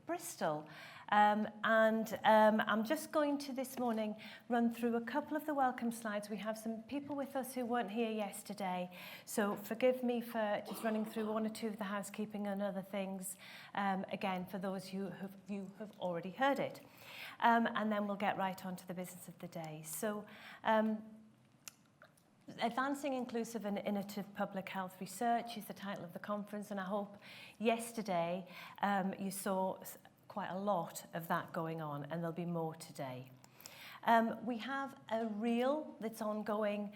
Bristol. I'm just going to this morning run through a couple of the welcome slides. We have some people with us who weren't here yesterday, so forgive me for just running through one or two of the housekeeping and other things, again, for those who have already heard it. And then we'll get right on to the business of the day. So, Advancing Inclusive and Innovative Public Health Research is the title of the conference, and I hope yesterday you saw quite a lot of that going on, and there'll be more today. We have a reel that's ongoing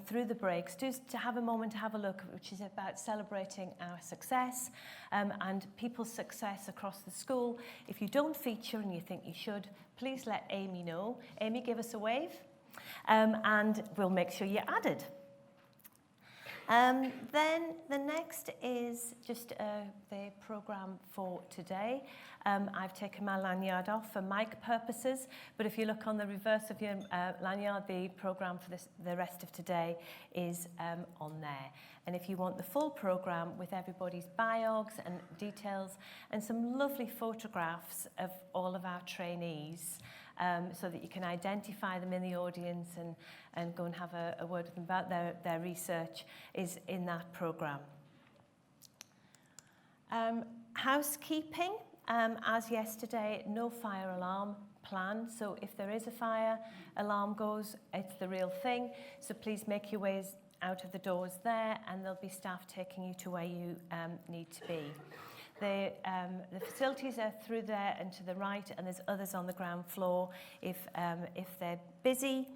through the breaks, just to have a moment to have a look, which is about celebrating our success and people's success across the school. If you don't feature and you think you should, please let Amy know. Amy, give us a wave. And we'll make sure you're added. Then the next is just the programme for today. I've taken my lanyard off for mic purposes, but if you look on the reverse of your lanyard, the programme for the rest of today is on there. And if you want the full programme with everybody's biogs and details and some lovely photographs of all of our trainees, so that you can identify them in the audience and go and have a word with them about their research, is in that programme. Housekeeping, as yesterday, no fire alarm planned. So if there is a fire alarm goes, it's the real thing. So please make your ways out of the doors there, and there'll be staff taking you to where you need to be. The facilities are through there and to the right, and there's others on the ground floor if they're busy.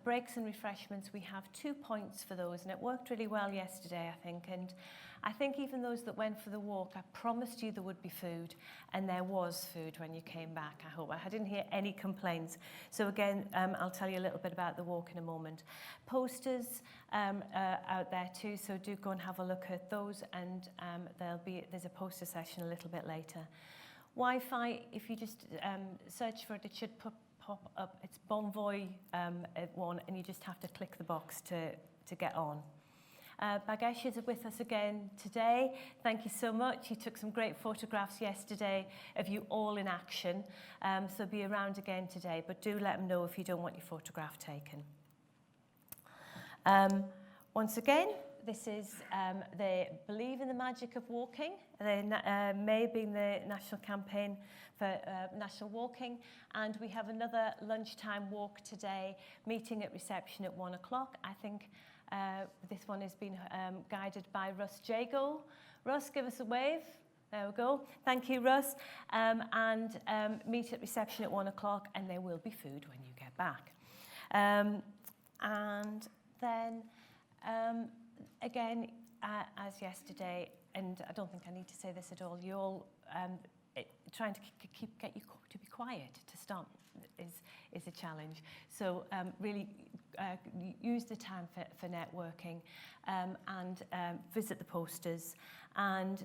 Breaks and refreshments, we have 2 points for those, and it worked really well yesterday, I think. And I think even those that went for the walk, I promised you there would be food, and there was food when you came back, I hope. I didn't hear any complaints. So again, I'll tell you a little bit about the walk in a moment. Posters out there too, so do go and have a look at those, and there's a poster session a little bit later. Wi-Fi, if you just search for it, it should pop up. It's Bonvoy one, and you just have to click the box to get on. Bhagesh is with us again today. Thank you so much. He took some great photographs yesterday of you all in action. So be around again today, but do let him know if you don't want your photograph taken. Once again, this is they believe in the magic of walking. May being the national campaign for national walking, and we have another lunchtime walk today, meeting at reception at 1 o'clock. I think this one has been guided by Russ Jago. Russ, give us a wave. There we go. Thank you, Russ. And meet at reception at 1 o'clock, and there will be food when you get back. And then, again, as yesterday, and I don't think I need to say this at all, you all trying to get you to be quiet to stop is a challenge. So really use the time for networking, and visit the posters, and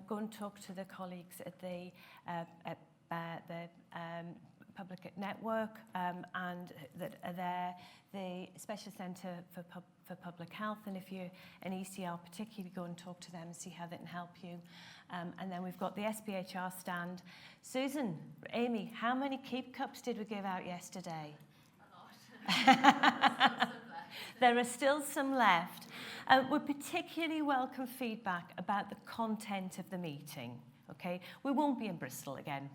go and talk to the colleagues at the Public Network, and that are there, the Specialist Centre for Public Health, and if you're an ECR particularly, go and talk to them and see how they can help you. And then we've got the SPHR stand. Susan, Amy, how many Keep Cups did we give out yesterday? A lot. There are still some left. We particularly welcome feedback about the content of the meeting. Okay, we won't be in Bristol again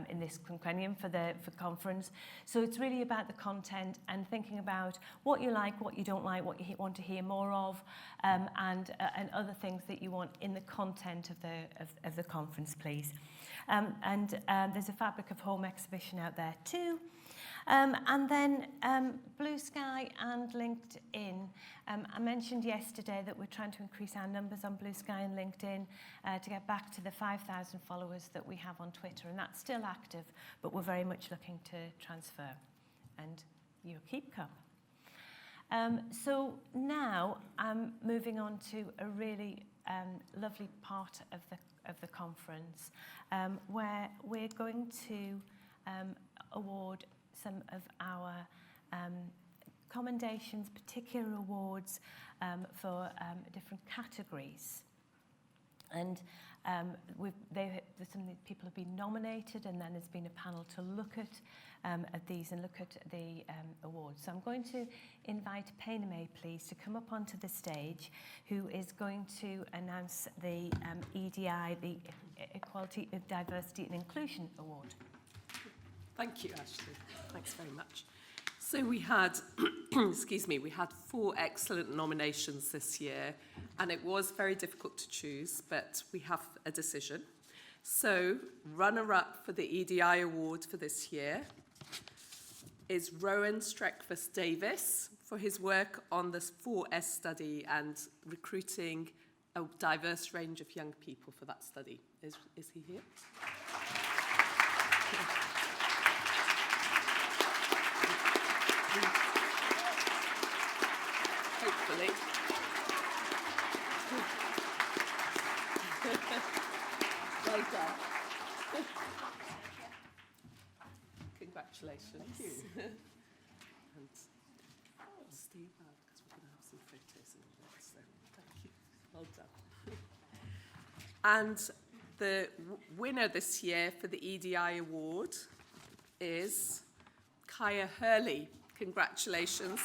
in this quinquennium for conference. So it's really about the content and thinking about what you like, what you don't like, what you want to hear more of, and other things that you want in the content of the conference, please. There's a Fabric of Home exhibition out there too. And then Blue Sky and LinkedIn. I mentioned yesterday that we're trying to increase our numbers on Blue Sky and LinkedIn to get back to the 5,000 followers that we have on Twitter, and that's still active, but we're very much looking to transfer. And your Keep Cup. So now I'm moving on to a really lovely part of the conference, where we're going to award some of our commendations, particular awards for different categories. And some people have been nominated, and then there's been a panel to look at these and look at the awards. So I'm going to invite Painame, please, to come up onto the stage, who is going to announce the EDI, the Equality, Diversity and Inclusion Award. Thank you, Ashley. Thanks very much. So we had, excuse me, we had 4 excellent nominations this year, and it was very difficult to choose, but we have a decision. So, runner-up for the EDI award for this year is Rowan Streckfus Davis for his work on the 4S study and recruiting a diverse range of young people for that study. Is he here? Hopefully. Well done. Congratulations. Thank you. And stay well, because we're going to have some photos in a minute. So thank you. Well done. And the winner this year for the EDI award is Kaya Hurley. Congratulations.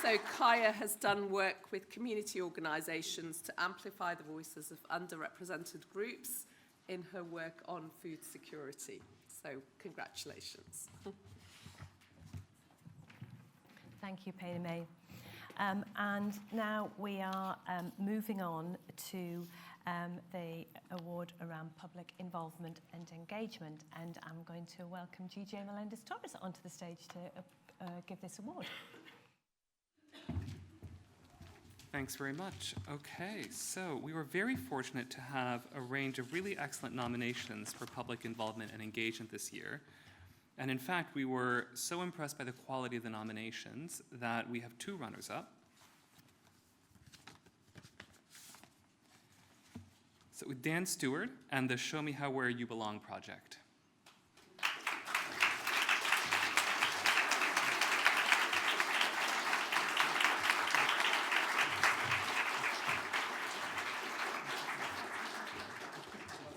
So Kaya has done work with community organisations to amplify the voices of underrepresented groups in her work on food security. So congratulations. Thank you, Painame. And now we are moving on to the award around public involvement and engagement, and I'm going to welcome GJ Melendez-Torres onto the stage to give this award. Thanks very much. Okay, so we were very fortunate to have a range of really excellent nominations for public involvement and engagement this year. And in fact, we were so impressed by the quality of the nominations that we have 2 runners-up. So with Dan Stewart and the Show Me How Where You Belong project.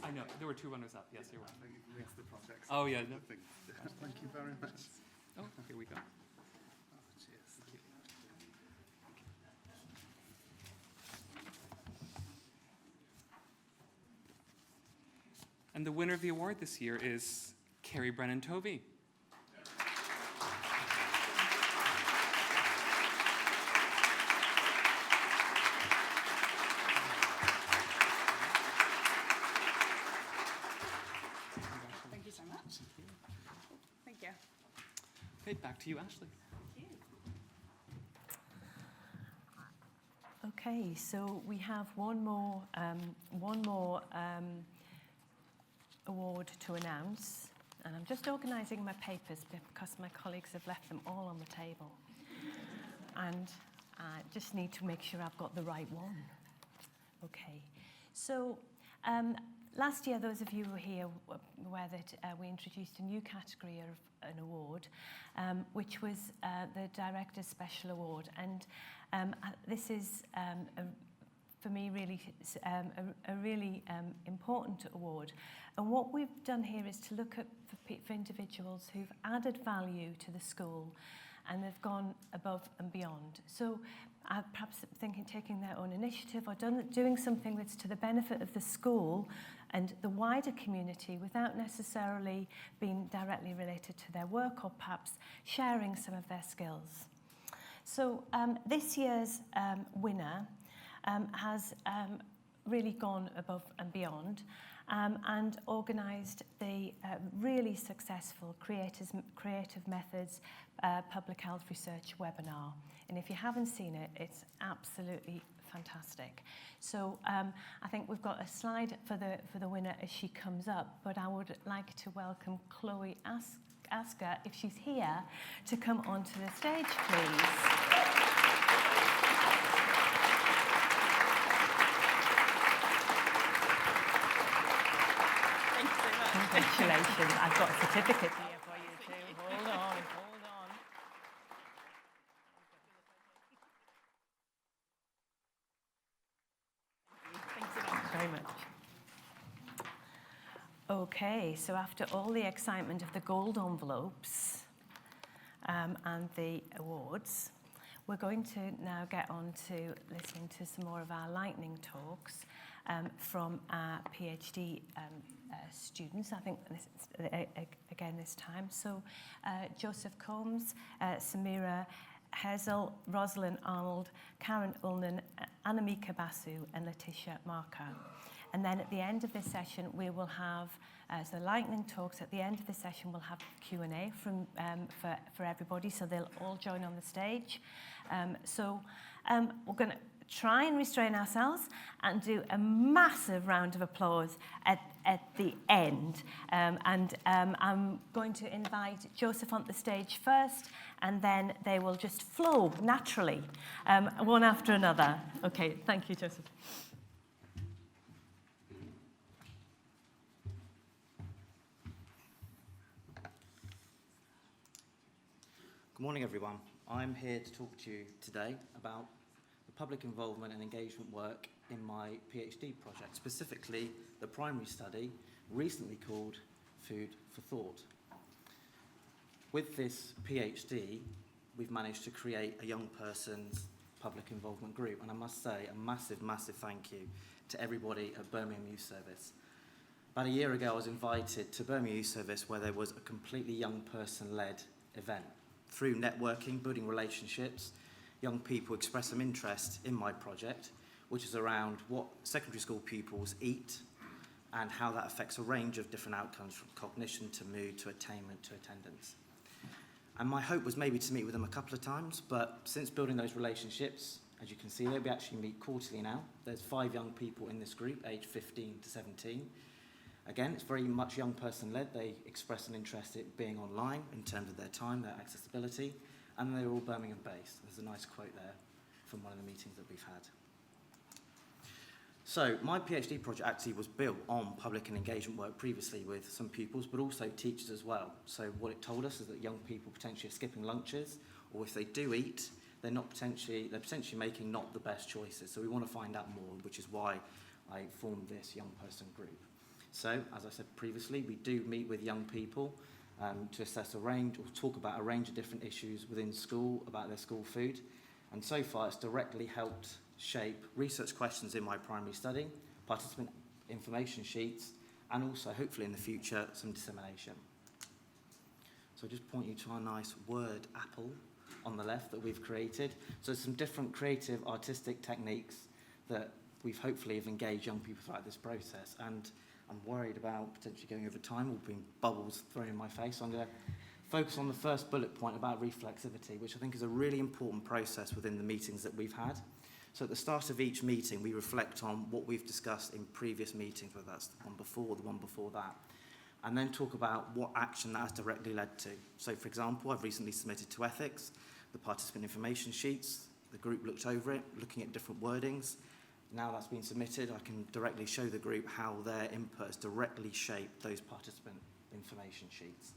I know, there were 2 runners-up. Yes, you're right. Mixed the projects. Oh, yeah. No. Thank you very much. Oh, here we go. Cheers. And the winner of the award this year is Carrie Brennan-Tovey. Thank you so much. Thank you. Okay, back to you, Ashley. Okay, so we have one more award to announce, and I'm just organising my papers because my colleagues have left them all on the table, and I just need to make sure I've got the right one. Okay, so last year, those of you who were here were aware that we introduced a new category of an award, which was the Director's Special Award, and this is for me really a really important award. And what we've done here is to look at for individuals who've added value to the school and they've gone above and beyond. So perhaps thinking taking their own initiative or doing something that's to the benefit of the school and the wider community without necessarily being directly related to their work, or perhaps sharing some of their skills. So this year's winner has really gone above and beyond and organised the really successful Creative Methods Public Health Research webinar. And if you haven't seen it, it's absolutely fantastic. So I think we've got a slide for the winner as she comes up, but I would like to welcome Chloe Asker, if she's here, to come onto the stage, please. Congratulations. I've got a certificate here for you too. Hold on, hold on. Thanks very much. Okay, so after all the excitement of the gold envelopes and the awards, we're going to now get on to listening to some more of our lightning talks from our PhD students, I think again this time. So Joseph Coombes, Samira Hiesl, Rosalyn Arnold, Karen Ullian, Anamika Basu and Leticia Marca. And then at the end of this session, we will have, so lightning talks, at the end of the session, we'll have Q&A for everybody, so they'll all join on the stage. We're going to try and restrain ourselves and do a massive round of applause at the end. I'm going to invite Joseph onto the stage first, and then they will just flow naturally, one after another. Okay, thank you, Joseph. Good morning, everyone. I'm here to talk to you today about the public involvement and engagement work in my PhD project, specifically the primary study, recently called Food for Thought. With this PhD, we've managed to create a young person's public involvement group, and I must say a massive, massive thank you to everybody at Birmingham Youth Service. About a year ago, I was invited to Birmingham Youth Service where there was a completely young person-led event. Through networking, building relationships, young people expressed some interest in my project, which is around what secondary school pupils eat and how that affects a range of different outcomes, from cognition to mood to attainment to attendance. And my hope was maybe to meet with them a couple of times, but since building those relationships, as you can see there, we actually meet quarterly now. There's 5 young people in this group, aged 15 to 17. Again, it's very much young person-led. They express an interest in being online in terms of their time, their accessibility, and they're all Birmingham-based. There's a nice quote there from one of the meetings that we've had. So my PhD project actually was built on public and engagement work previously with some pupils, but also teachers as well. So what it told us is that young people potentially are skipping lunches, or if they do eat, they're potentially making not the best choices. So we want to find out more, which is why I formed this young person group. So, as I said previously, we do meet with young people to assess a range, or talk about a range of different issues within school, about their school food. And so far, it's directly helped shape research questions in my primary study, participant information sheets, and also, hopefully in the future, some dissemination. So I'll just point you to our nice word apple on the left that we've created. So some different creative, artistic techniques that we've hopefully have engaged young people throughout this process. And I'm worried about potentially going over time or being bubbles thrown in my face. So I'm going to focus on the first bullet point about reflexivity, which I think is a really important process within the meetings that we've had. So at the start of each meeting, we reflect on what we've discussed in previous meetings, whether that's the one before or the one before that, and then talk about what action that has directly led to. So, for example, I've recently submitted to ethics the participant information sheets. The group looked over it, looking at different wordings. Now that's been submitted, I can directly show the group how their input has directly shaped those participant information sheets.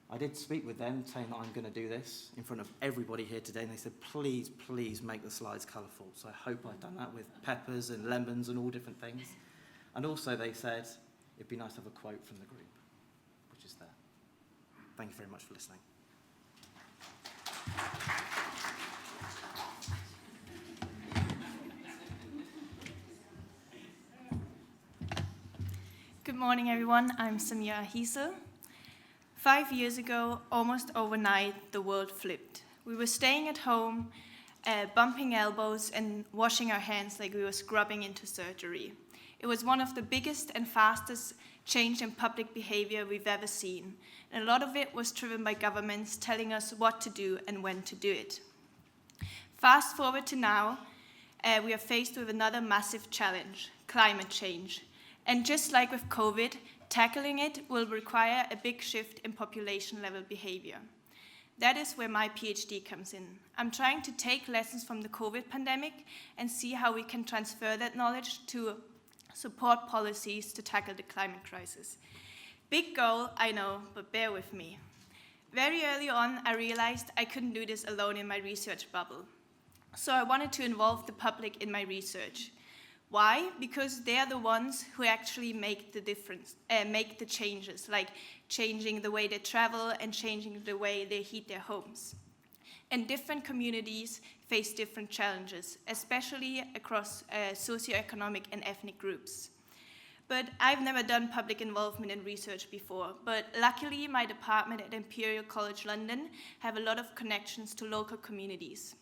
I did speak with them, saying that I'm going to do this in front of everybody here today, and they said, please, please make the slides colourful. So I hope I've done that with peppers and lemons and all different things. And also they said, it'd be nice to have a quote from the group, which is there. Thank you very much for listening. Good morning, everyone. I'm Samira Hiesl. 5 years ago, almost overnight, the world flipped. We were staying at home, bumping elbows and washing our hands like we were scrubbing into surgery. It was one of the biggest and fastest change in public behavior we've ever seen. And a lot of it was driven by governments telling us what to do and when to do it. Fast forward to now, we are faced with another massive challenge, climate change. And just like with COVID, tackling it will require a big shift in population-level behavior. That is where my PhD comes in. I'm trying to take lessons from the COVID pandemic and see how we can transfer that knowledge to support policies to tackle the climate crisis. Big goal, I know, but bear with me. Very early on, I realized I couldn't do this alone in my research bubble. So I wanted to involve the public in my research. Why? Because they are the ones who actually make the difference, make the changes, like changing the way they travel and changing the way they heat their homes. And different communities face different challenges, especially across socioeconomic and ethnic groups. But I've never done public involvement in research before, but luckily my department at Imperial College London have a lot of connections to local communities.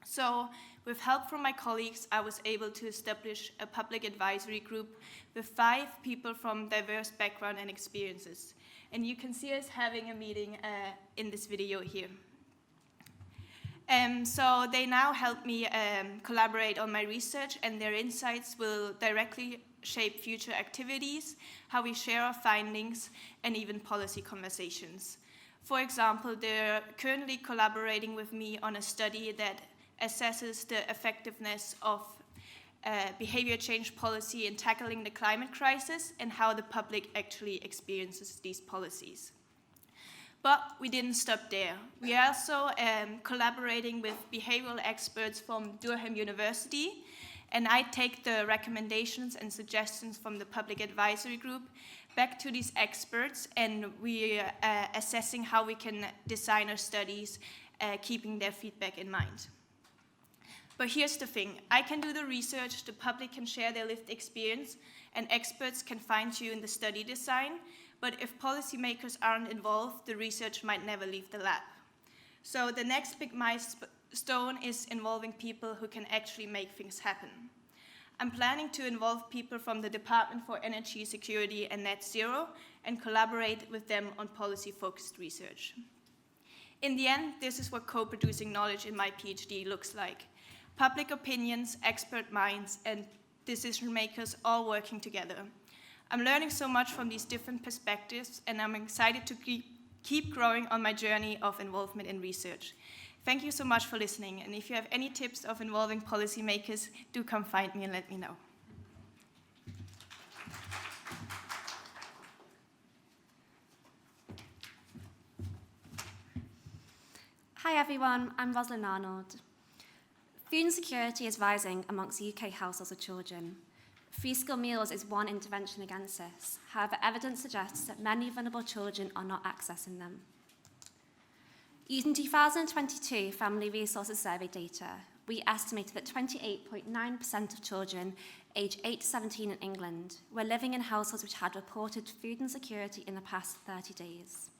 So, with help from my colleagues, I was able to establish a public advisory group with 5 people from diverse background and experiences. And you can see us having a meeting in this video here. So they now help me collaborate on my research, and their insights will directly shape future activities, how we share our findings, and even policy conversations. For example, they're currently collaborating with me on a study that assesses the effectiveness of behavior change policy in tackling the climate crisis and how the public actually experiences these policies. But we didn't stop there. We are also collaborating with behavioral experts from Durham University, and I take the recommendations and suggestions from the public advisory group back to these experts, and we are assessing how we can design our studies, keeping their feedback in mind. But here's the thing, I can do the research, the public can share their lived experience, and experts can fine-tune the study design, but if policymakers aren't involved, the research might never leave the lab. So the next big milestone is involving people who can actually make things happen. I'm planning to involve people from the Department for Energy Security and Net Zero and collaborate with them on policy-focused research. In the end, this is what co-producing knowledge in my PhD looks like. Public opinions, expert minds, and decision makers all working together. I'm learning so much from these different perspectives, and I'm excited to keep growing on my journey of involvement in research. Thank you so much for listening, and if you have any tips of involving policymakers, do come find me and let me know. Hi everyone, I'm Rosalyn Arnold. Food insecurity is rising amongst UK households with children. Free school meals is one intervention against this. However, evidence suggests that many vulnerable children are not accessing them. Using 2022 Family Resources Survey data, we estimated that 28.9% of children aged 8 to 17 in England were living in households which had reported food insecurity in the past 30 days.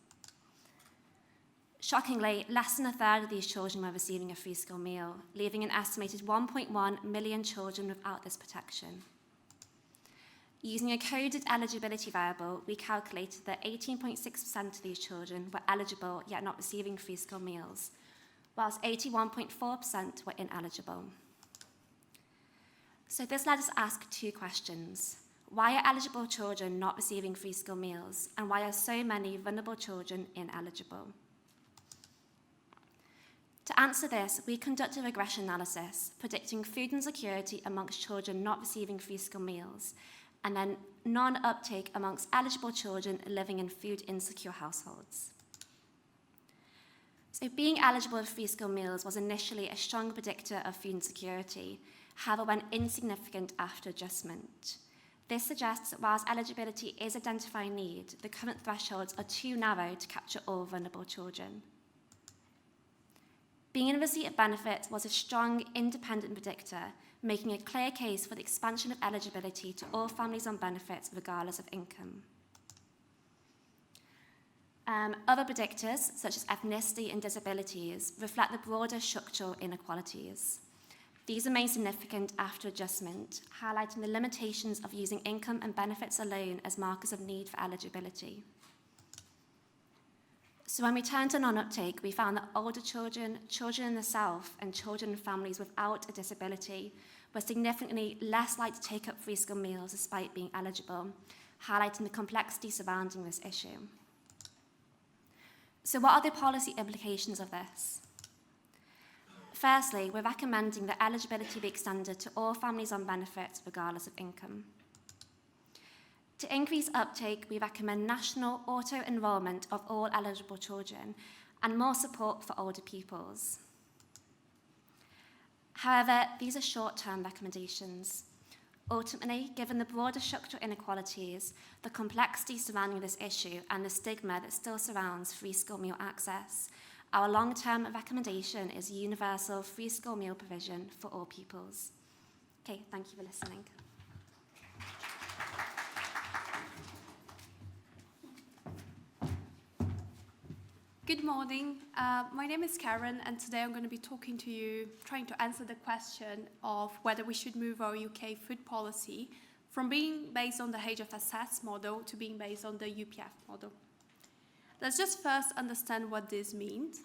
Shockingly, less than a third of these children were receiving a free school meal, leaving an estimated 1.1 million children without this protection. Using a coded eligibility variable, we calculated that 18.6% of these children were eligible yet not receiving free school meals, whilst 81.4% were ineligible. So this led us to ask 2 questions. Why are eligible children not receiving free school meals, and why are so many vulnerable children ineligible? To answer this, we conducted a regression analysis predicting food insecurity amongst children not receiving free school meals, and then non-uptake amongst eligible children living in food insecure households. So being eligible for free school meals was initially a strong predictor of food insecurity, however went insignificant after adjustment. This suggests that whilst eligibility is identifying need, the current thresholds are too narrow to capture all vulnerable children. Being in receipt of benefits was a strong independent predictor, making a clear case for the expansion of eligibility to all families on benefits regardless of income. Other predictors, such as ethnicity and disabilities, reflect the broader structural inequalities. These remain significant after adjustment, highlighting the limitations of using income and benefits alone as markers of need for eligibility. So when we turned to non-uptake, we found that older children, children in the South, and children in families without a disability were significantly less likely to take up free school meals despite being eligible, highlighting the complexity surrounding this issue. So what are the policy implications of this? Firstly, we're recommending that eligibility be extended to all families on benefits regardless of income. To increase uptake, we recommend national auto-enrolment of all eligible children and more support for older pupils. However, these are short-term recommendations. Ultimately, given the broader structural inequalities, the complexity surrounding this issue, and the stigma that still surrounds free school meal access, our long-term recommendation is universal free school meal provision for all pupils. Okay, thank you for listening. Good morning. My name is Karen, and today I'm going to be talking to you, trying to answer the question of whether we should move our UK food policy from being based on the HFSS model to being based on the UPF model. Let's just first understand what this means.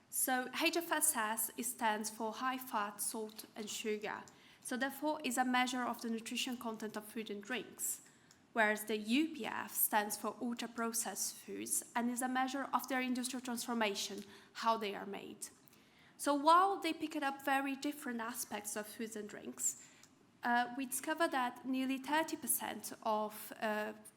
So HFSS stands for high fat, salt, and sugar. So therefore, is a measure of the nutrition content of food and drinks, whereas the UPF stands for ultra-processed foods and is a measure of their industrial transformation, how they are made. So while they pick up very different aspects of foods and drinks, we discovered that nearly 30% of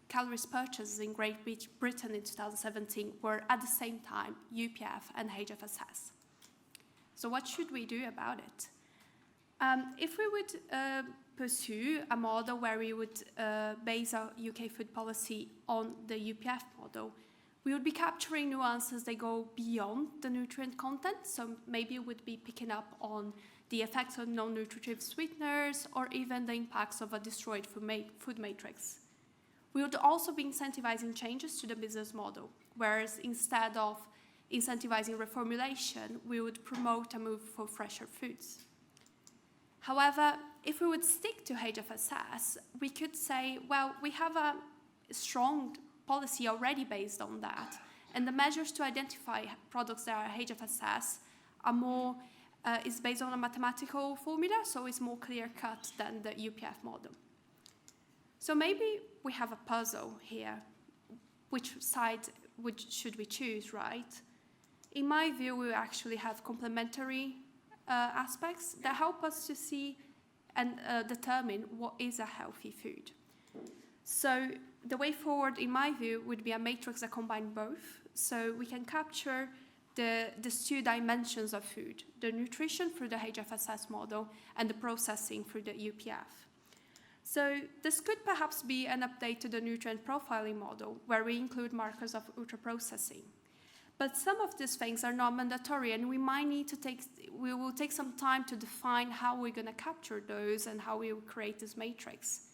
calories purchased in Great Britain in 2017 were at the same time UPF and HFSS. So what should we do about it? If we would pursue a model where we would base our UK food policy on the UPF model, we would be capturing nuances that go beyond the nutrient content. So maybe it would be picking up on the effects of non-nutritive sweeteners or even the impacts of a destroyed food matrix. We would also be incentivizing changes to the business model, whereas instead of incentivizing reformulation, we would promote a move for fresher foods. However, if we would stick to HFSS, we could say, well, we have a strong policy already based on that, and the measures to identify products that are HFSS are more, is based on a mathematical formula, so it's more clear-cut than the UPF model. So maybe we have a puzzle here. Which side should we choose, right? In my view, we actually have complementary aspects that help us to see and determine what is a healthy food. So the way forward, in my view, would be a matrix that combines both. So we can capture the two dimensions of food, the nutrition through the HFSS model and the processing through the UPF. So this could perhaps be an update to the nutrient profiling model, where we include markers of ultra-processing. But some of these things are not mandatory, and we will take some time to define how we're going to capture those and how we will create this matrix.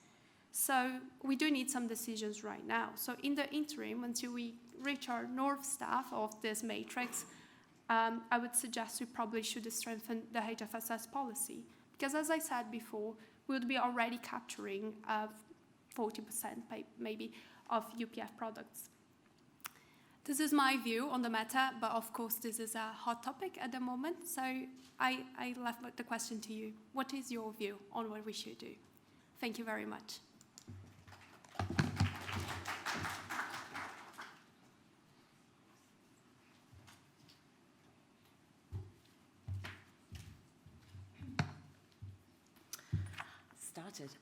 So we do need some decisions right now. So in the interim, until we reach our North Star of this matrix, I would suggest we probably should strengthen the HFSS policy. Because as I said before, we would be already capturing 40% maybe of UPF products. This is my view on the matter, but of course this is a hot topic at the moment, so I left the question to you. What is your view on what we should do? Thank you very much.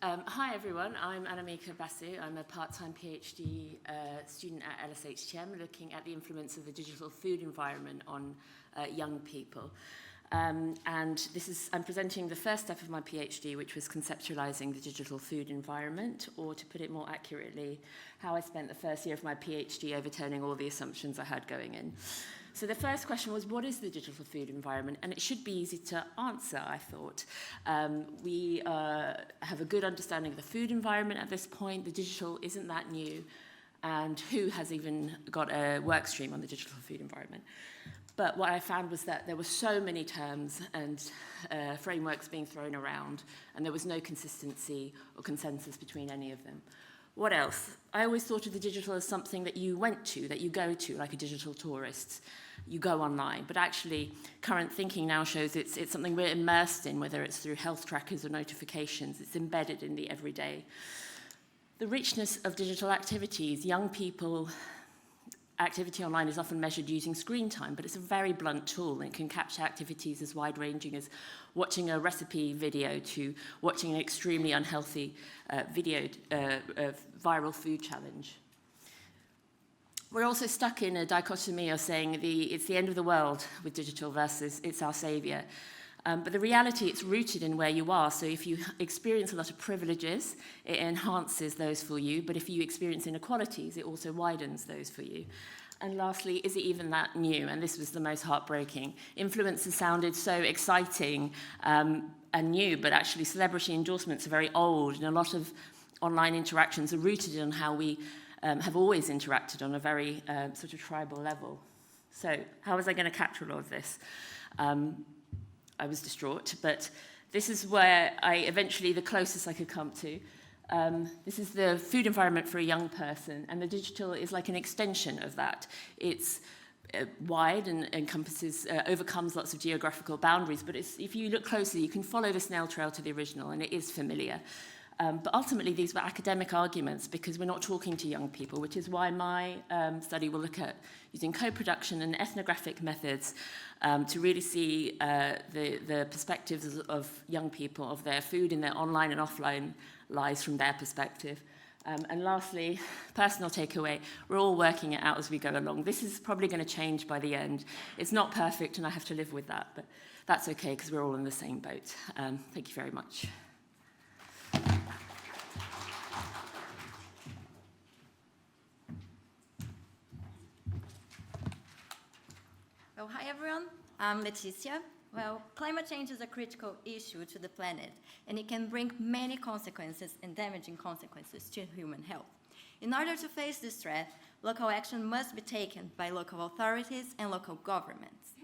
Hi everyone, I'm Anamika Basu. I'm a part-time PhD student at SPHR looking at the influence of the digital food environment on young people. And I'm presenting the first step of my PhD, which was conceptualizing the digital food environment, or to put it more accurately, how I spent the first year of my PhD overturning all the assumptions I had going in. So the first question was, what is the digital food environment? And it should be easy to answer, I thought. We have a good understanding of the food environment at this point. The digital isn't that new. And who has even got a work stream on the digital food environment? But what I found was that there were so many terms and frameworks being thrown around, and there was no consistency or consensus between any of them. What else? I always thought of the digital as something that you went to, that you go to, like a digital tourist. You go online. But actually, current thinking now shows it's something we're immersed in, whether it's through health trackers or notifications. It's embedded in the everyday. The richness of digital activities, young people activity online is often measured using screen time, but it's a very blunt tool, and it can capture activities as wide-ranging as watching a recipe video to watching an extremely unhealthy viral food challenge. We're also stuck in a dichotomy of saying it's the end of the world with digital versus it's our saviour. But the reality, it's rooted in where you are. So if you experience a lot of privileges, it enhances those for you. But if you experience inequalities, it also widens those for you. And lastly, is it even that new? And this was the most heartbreaking. Influencers sounded so exciting and new, but actually celebrity endorsements are very old. And a lot of online interactions are rooted in how we have always interacted on a very sort of tribal level. So how was I going to capture all of this? I was distraught, but this is where the closest I could come to. This is the food environment for a young person, and the digital is like an extension of that. It's wide and overcomes lots of geographical boundaries, but if you look closely, you can follow the snail trail to the original, and it is familiar. But ultimately, these were academic arguments because we're not talking to young people, which is why my study will look at using co-production and ethnographic methods to really see the perspectives of young people, of their food in their online and offline lives from their perspective. And lastly, personal takeaway, we're all working it out as we go along. This is probably going to change by the end. It's not perfect, and I have to live with that, but that's okay because we're all in the same boat. Thank you very much. Well, hi everyone, I'm Leticia. Well, climate change is a critical issue to the planet, and it can bring many consequences and damaging consequences to human health. In order to face this threat, local action must be taken by local authorities and local governments.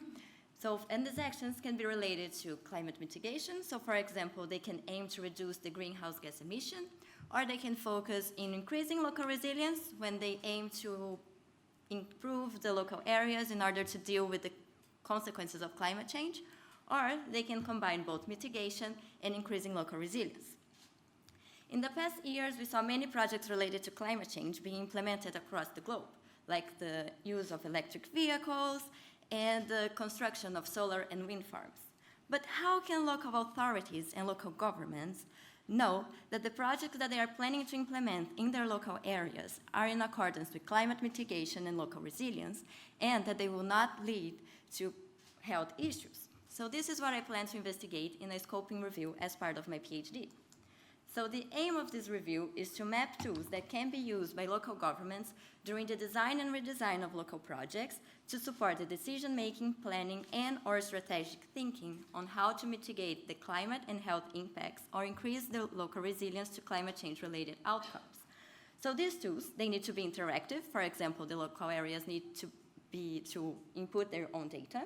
And these actions can be related to climate mitigation. So for example, they can aim to reduce the greenhouse gas emission, or they can focus in increasing local resilience when they aim to improve the local areas in order to deal with the consequences of climate change, or they can combine both mitigation and increasing local resilience. In the past years, we saw many projects related to climate change being implemented across the globe, like the use of electric vehicles and the construction of solar and wind farms. But how can local authorities and local governments know that the projects that they are planning to implement in their local areas are in accordance with climate mitigation and local resilience, and that they will not lead to health issues? So this is what I plan to investigate in a scoping review as part of my PhD. So the aim of this review is to map tools that can be used by local governments during the design and redesign of local projects to support the decision-making, planning, and/or strategic thinking on how to mitigate the climate and health impacts or increase the local resilience to climate change-related outcomes. So these tools, they need to be interactive. For example, the local areas need to input their own data,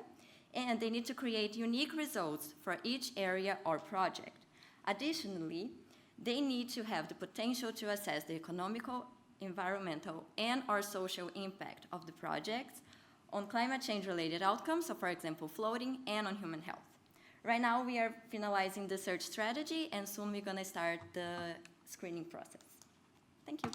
and they need to create unique results for each area or project. Additionally, they need to have the potential to assess the economical, environmental, and/or social impact of the projects on climate change-related outcomes, so for example, flooding, and on human health. Right now, we are finalizing the search strategy, and soon we're gonna start the screening process. Thank you.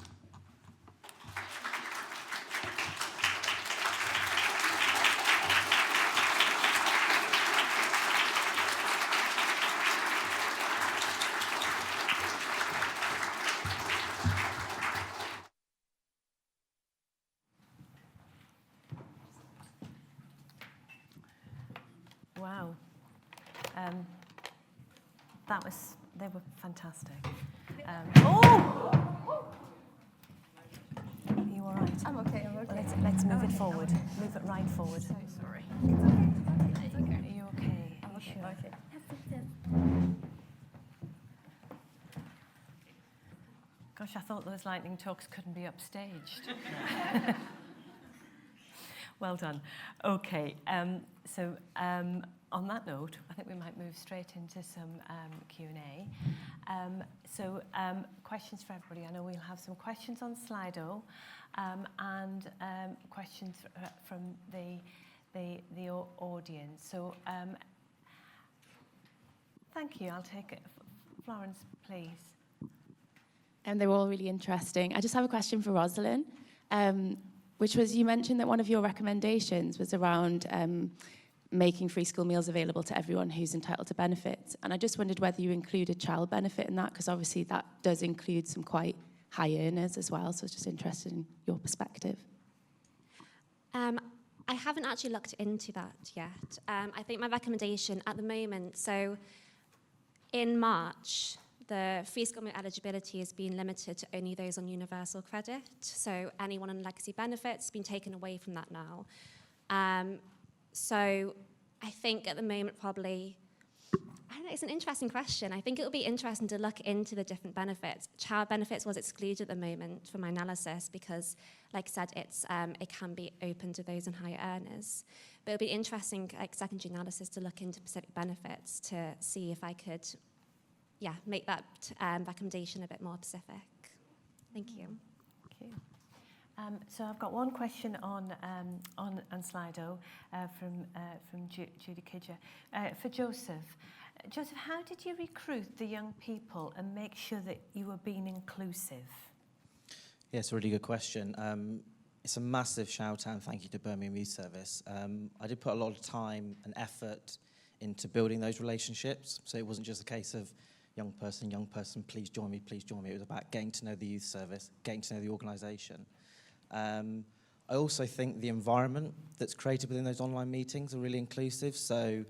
Wow. They were fantastic. Oh! Are you all right? I'm okay, I'm okay. Let's move it forward. Move it right forward. So sorry. Are you okay? Are you sure? Okay. Gosh, I thought those lightning talks couldn't be upstaged. Well done. Okay, on that note, I think we might move straight into some Q&A. Questions for everybody. I know we'll have some questions on Slido and questions from the audience. So thank you. I'll take it. Florence, please. And they were all really interesting. I just have a question for Rosalyn. which was, you mentioned that one of your recommendations was around making free school meals available to everyone who's entitled to benefits. And I just wondered whether you included child benefit in that, because obviously that does include some quite high earners as well. So I was just interested in your perspective. I haven't actually looked into that yet. I think my recommendation at the moment, so in March, the free school meal eligibility has been limited to only those on universal credit. So anyone on legacy benefits has been taken away from that now. So I think at the moment probably, I don't know, it's an interesting question. I think it would be interesting to look into the different benefits. Child benefits was excluded at the moment from my analysis because, like I said, it can be open to those on higher earners. But it would be interesting, like secondary analysis, to look into specific benefits to see if I could, make that recommendation a bit more specific. Thank you. Thank you. So I've got one question on Slido from Judy Kidger. For Joseph. Joseph, how did you recruit the young people and make sure that you were being inclusive? Yeah, it's a really good question. It's a massive shout out and thank you to Birmingham Youth Service. I did put a lot of time and effort into building those relationships. So it wasn't just a case of young person, please join me, please join me. It was about getting to know the youth service, getting to know the organisation. I also think the environment that's created within those online meetings are really inclusive. So,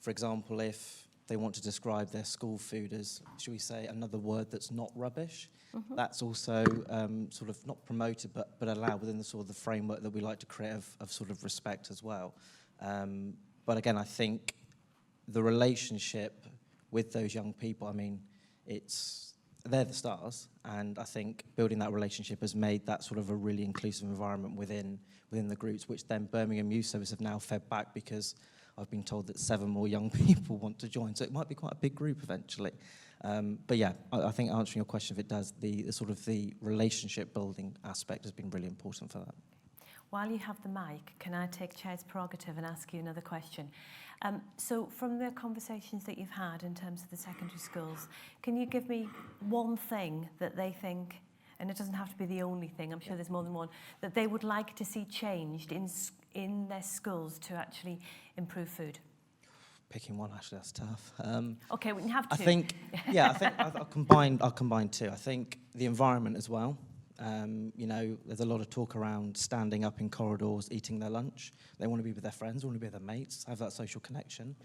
for example, if they want to describe their school food as, should we say, another word that's not rubbish, that's also sort of not promoted, but allowed within the sort of the framework that we like to create of sort of respect as well. But again, I think the relationship with those young people, I mean, they're the stars, and I think building that relationship has made that sort of a really inclusive environment within the groups, which then Birmingham Youth Service have now fed back because I've been told that 7 more young people want to join, so it might be quite a big group eventually. But yeah, I think answering your question, if it does, the sort of the relationship building aspect has been really important for that. While you have the mic, can I take Chair's prerogative and ask you another question? So from the conversations that you've had in terms of the secondary schools, can you give me one thing that they think, and it doesn't have to be the only thing, I'm sure there's more than one, that they would like to see changed in their schools to actually improve food? Picking one, actually, that's tough. Okay, we can have two. I think I'll combine two. I think the environment as well. You know, there's a lot of talk around standing up in corridors, eating their lunch. They want to be with their friends, want to be with their mates, have that social connection.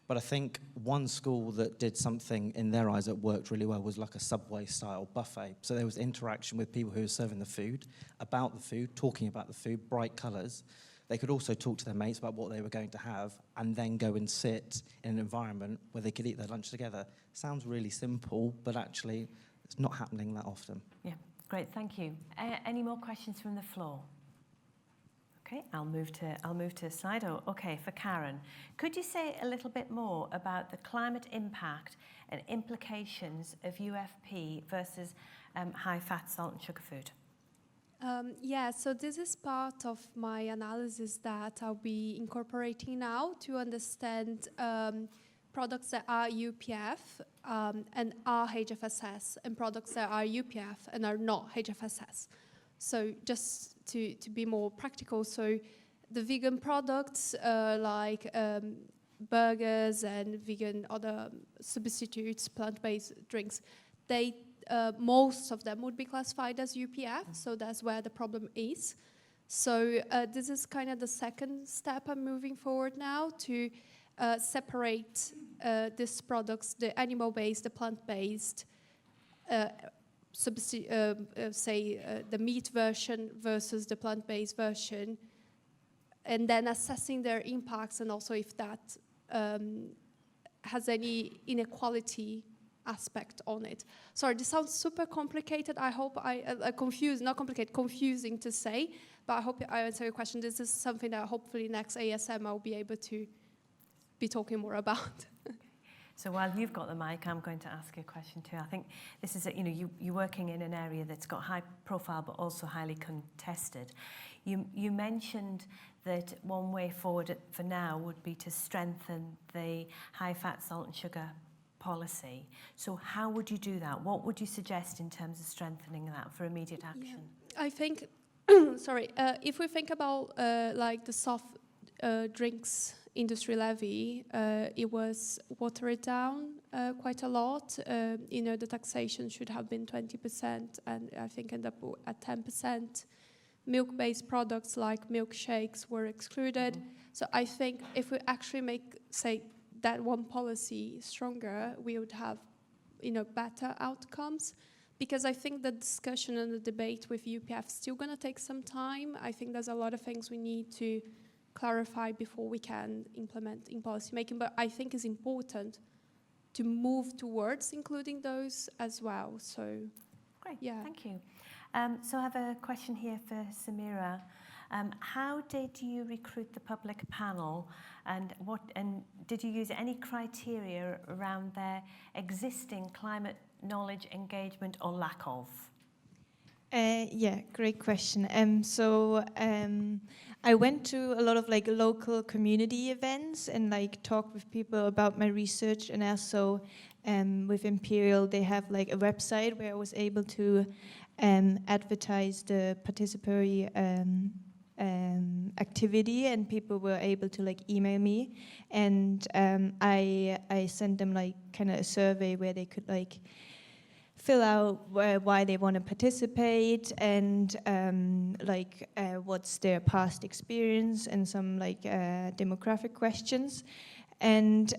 But I think one school that did something in their eyes that worked really well was like a Subway-style buffet. So there was interaction with people who were serving the food, about the food, talking about the food, bright colours. They could also talk to their mates about what they were going to have and then go and sit in an environment where they could eat their lunch together. Sounds really simple, but actually it's not happening that often. Yeah. Great, thank you. Any more questions from the floor? Okay, I'll move to Slido. Okay, for Karen, could you say a little bit more about the climate impact and implications of UFP versus high-fat, salt and sugar food? So this is part of my analysis that I'll be incorporating now to understand products that are UPF and are HFSS, and products that are UPF and are not HFSS. So just to be more practical, so the vegan products like burgers and vegan other substitutes, plant-based drinks, they most of them would be classified as UPF, so that's where the problem is. So this is kind of the second step I'm moving forward now to separate these products, the animal-based, the plant-based, the meat version versus the plant-based version, and then assessing their impacts and also if that has any inequality aspect on it. Sorry, this sounds super complicated. I hope confusing to say, but I hope I answer your question. This is something that hopefully next ASM I'll be able to be talking more about. So while you've got the mic, I'm going to ask you a question too. I think this is, you're working in an area that's got high profile but also highly contested. You mentioned that one way forward for now would be to strengthen the high fat, salt and sugar policy. So how would you do that? What would you suggest in terms of strengthening that for immediate action? I think sorry, if we think about like the soft drinks industry levy, it was watered down quite a lot. You know, the taxation should have been 20%, and I think ended up at 10%. Milk-based products like milkshakes were excluded. So I think if we actually make, say, that one policy stronger, we would have, you know, better outcomes. Because I think the discussion and the debate with UPF is still going to take some time. I think there's a lot of things we need to clarify before we can implement in policy making. But I think it's important to move towards including those as well. So, great, yeah. Thank you. So I have a question here for Samira. How did you recruit the public panel, and did you use any criteria around their existing climate knowledge, engagement, or lack of? Yeah, great question. I went to a lot of like local community events and like talked with people about my research, and also with Imperial they have like a website where I was able to advertise the participatory activity, and people were able to like email me, and I sent them like kind of a survey where they could like fill out why they want to participate, and what's their past experience, and some like demographic questions, and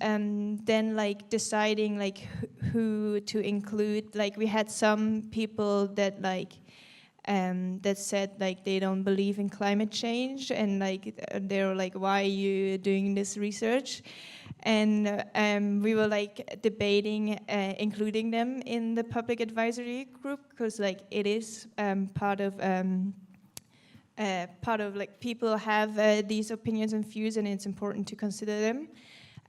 then like deciding like who to include. Like we had some people that like that said like they don't believe in climate change, and like they were like, why are you doing this research? And we were like debating including them in the public advisory group, because like it is part of like people have these opinions and views, and it's important to consider them.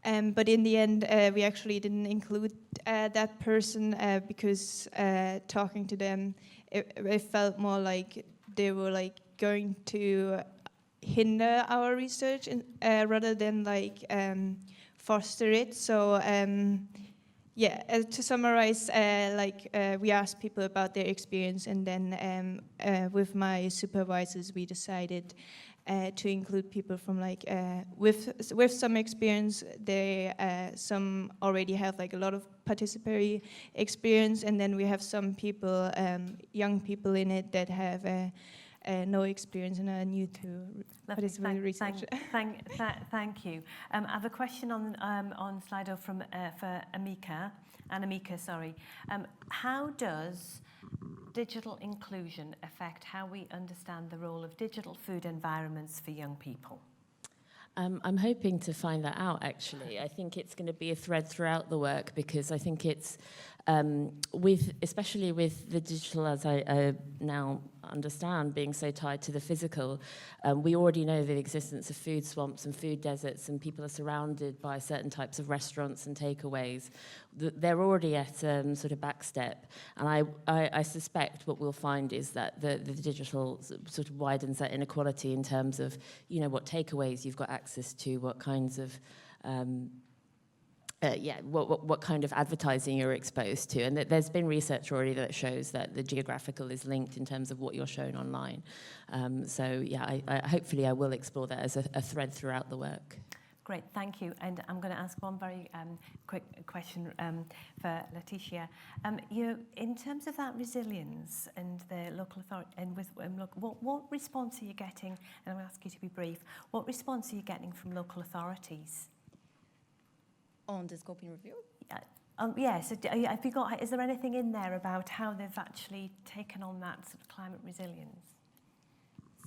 But in the end, we actually didn't include that person because talking to them, it felt more like they were like going to hinder our research rather than like foster it. So to summarize, we asked people about their experience, and then with my supervisors we decided to include people from like with some experience. They some already have like a lot of participatory experience, and then we have some people, young people in it that have no experience and are new to participatory research. Thank you. I have a question on Slido from for Anamika. Sorry. How does digital inclusion affect how we understand the role of digital food environments for young people? I'm hoping to find that out, actually. I think it's going to be a thread throughout the work, because I think it's, especially with the digital, as I now understand, being so tied to the physical, we already know the existence of food swamps and food deserts, and people are surrounded by certain types of restaurants and takeaways. They're already at sort of backstep, and I suspect what we'll find is that the digital sort of widens that inequality in terms of, you know, what takeaways you've got access to, what kinds of what kind of advertising you're exposed to. And there's been research already that shows that the geographical is linked in terms of what you're shown online. Hopefully I will explore that as a thread throughout the work. Great, thank you. And I'm going to ask one very quick question for Leticia. In terms of that resilience and the local authority, and what response are you getting? And I'm going to ask you to be brief. What response are you getting from local authorities? On the scoping review? Yes. Have you got? Is there anything in there about how they've actually taken on that sort of climate resilience?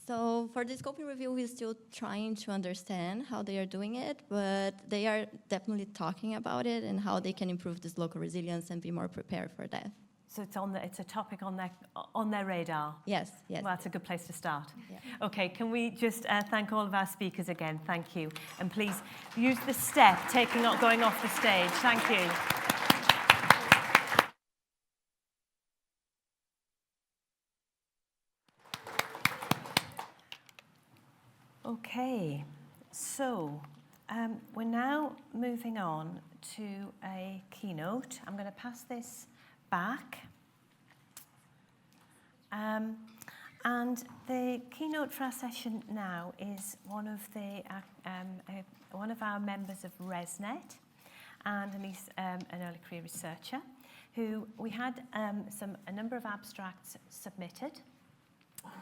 So for the scoping review, we're still trying to understand how they are doing it, but they are definitely talking about it and how they can improve this local resilience and be more prepared for that. So it's a topic on their radar. Yes. Well, that's a good place to start. Yeah. Okay, can we just thank all of our speakers again? Thank you, and please use the step going off the stage. Thank you. Okay, so we're now moving on to a keynote. I'm going to pass this back. And the keynote for our session now is one of our members of ResNet, and he's an early career researcher, who we had a number of abstracts submitted,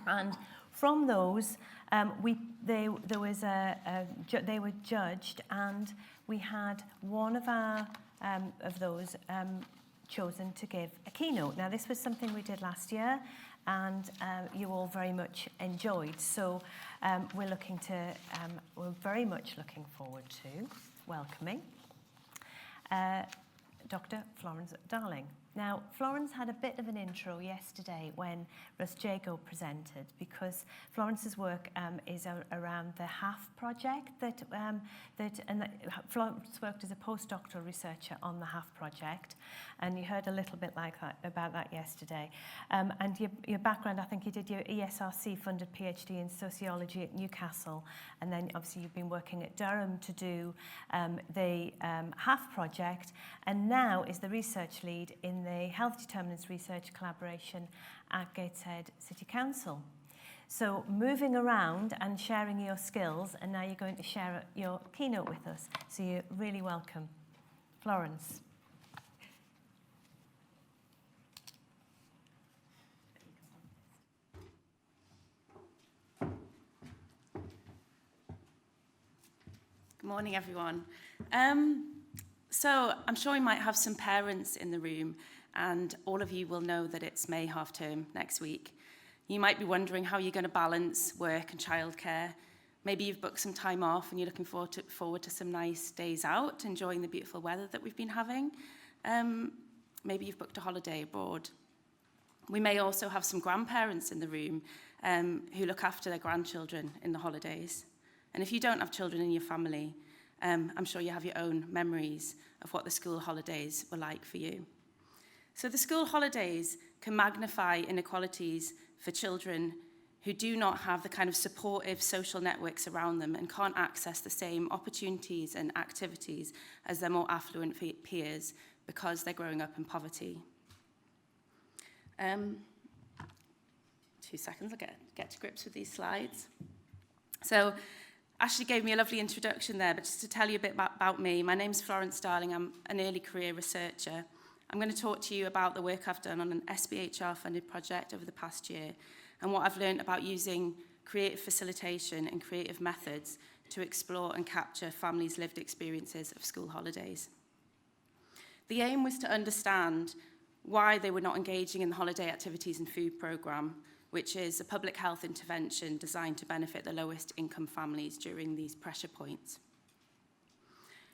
and from those they were judged, and we had one of those chosen to give a keynote. Now, this was something we did last year, and you all very much enjoyed. So we're very much looking forward to welcoming Dr. Florence Darling. Now, Florence had a bit of an intro yesterday when Russ Jago presented, because Florence's work is around the HAF project Florence worked as a postdoctoral researcher on the HAF project, and you heard a little bit about that yesterday. And your background, I think you did your ESRC-funded PhD in sociology at Newcastle, and then obviously you've been working at Durham to do the HAF project, and now is the research lead in the Health Determinants Research Collaboration at Gateshead City Council. So moving around and sharing your skills, and now you're going to share your keynote with us. So you're really welcome. Florence. Good morning, everyone. So I'm sure we might have some parents in the room, and all of you will know that it's May half term next week. You might be wondering how you're going to balance work and childcare. Maybe you've booked some time off and you're looking forward to some nice days out, enjoying the beautiful weather that we've been having. Maybe you've booked a holiday abroad. We may also have some grandparents in the room who look after their grandchildren in the holidays. And if you don't have children in your family, I'm sure you have your own memories of what the school holidays were like for you. So the school holidays can magnify inequalities for children who do not have the kind of supportive social networks around them and can't access the same opportunities and activities as their more affluent peers because they're growing up in poverty. 2 seconds, I'll get to grips with these slides. So Ashley gave me a lovely introduction there, but just to tell you a bit about me, my name's Florence Darling. I'm an early career researcher. I'm going to talk to you about the work I've done on an SPHR-funded project over the past year and what I've learned about using creative facilitation and creative methods to explore and capture families' lived experiences of school holidays. The aim was to understand why they were not engaging in the holiday activities and food programme, which is a public health intervention designed to benefit the lowest income families during these pressure points.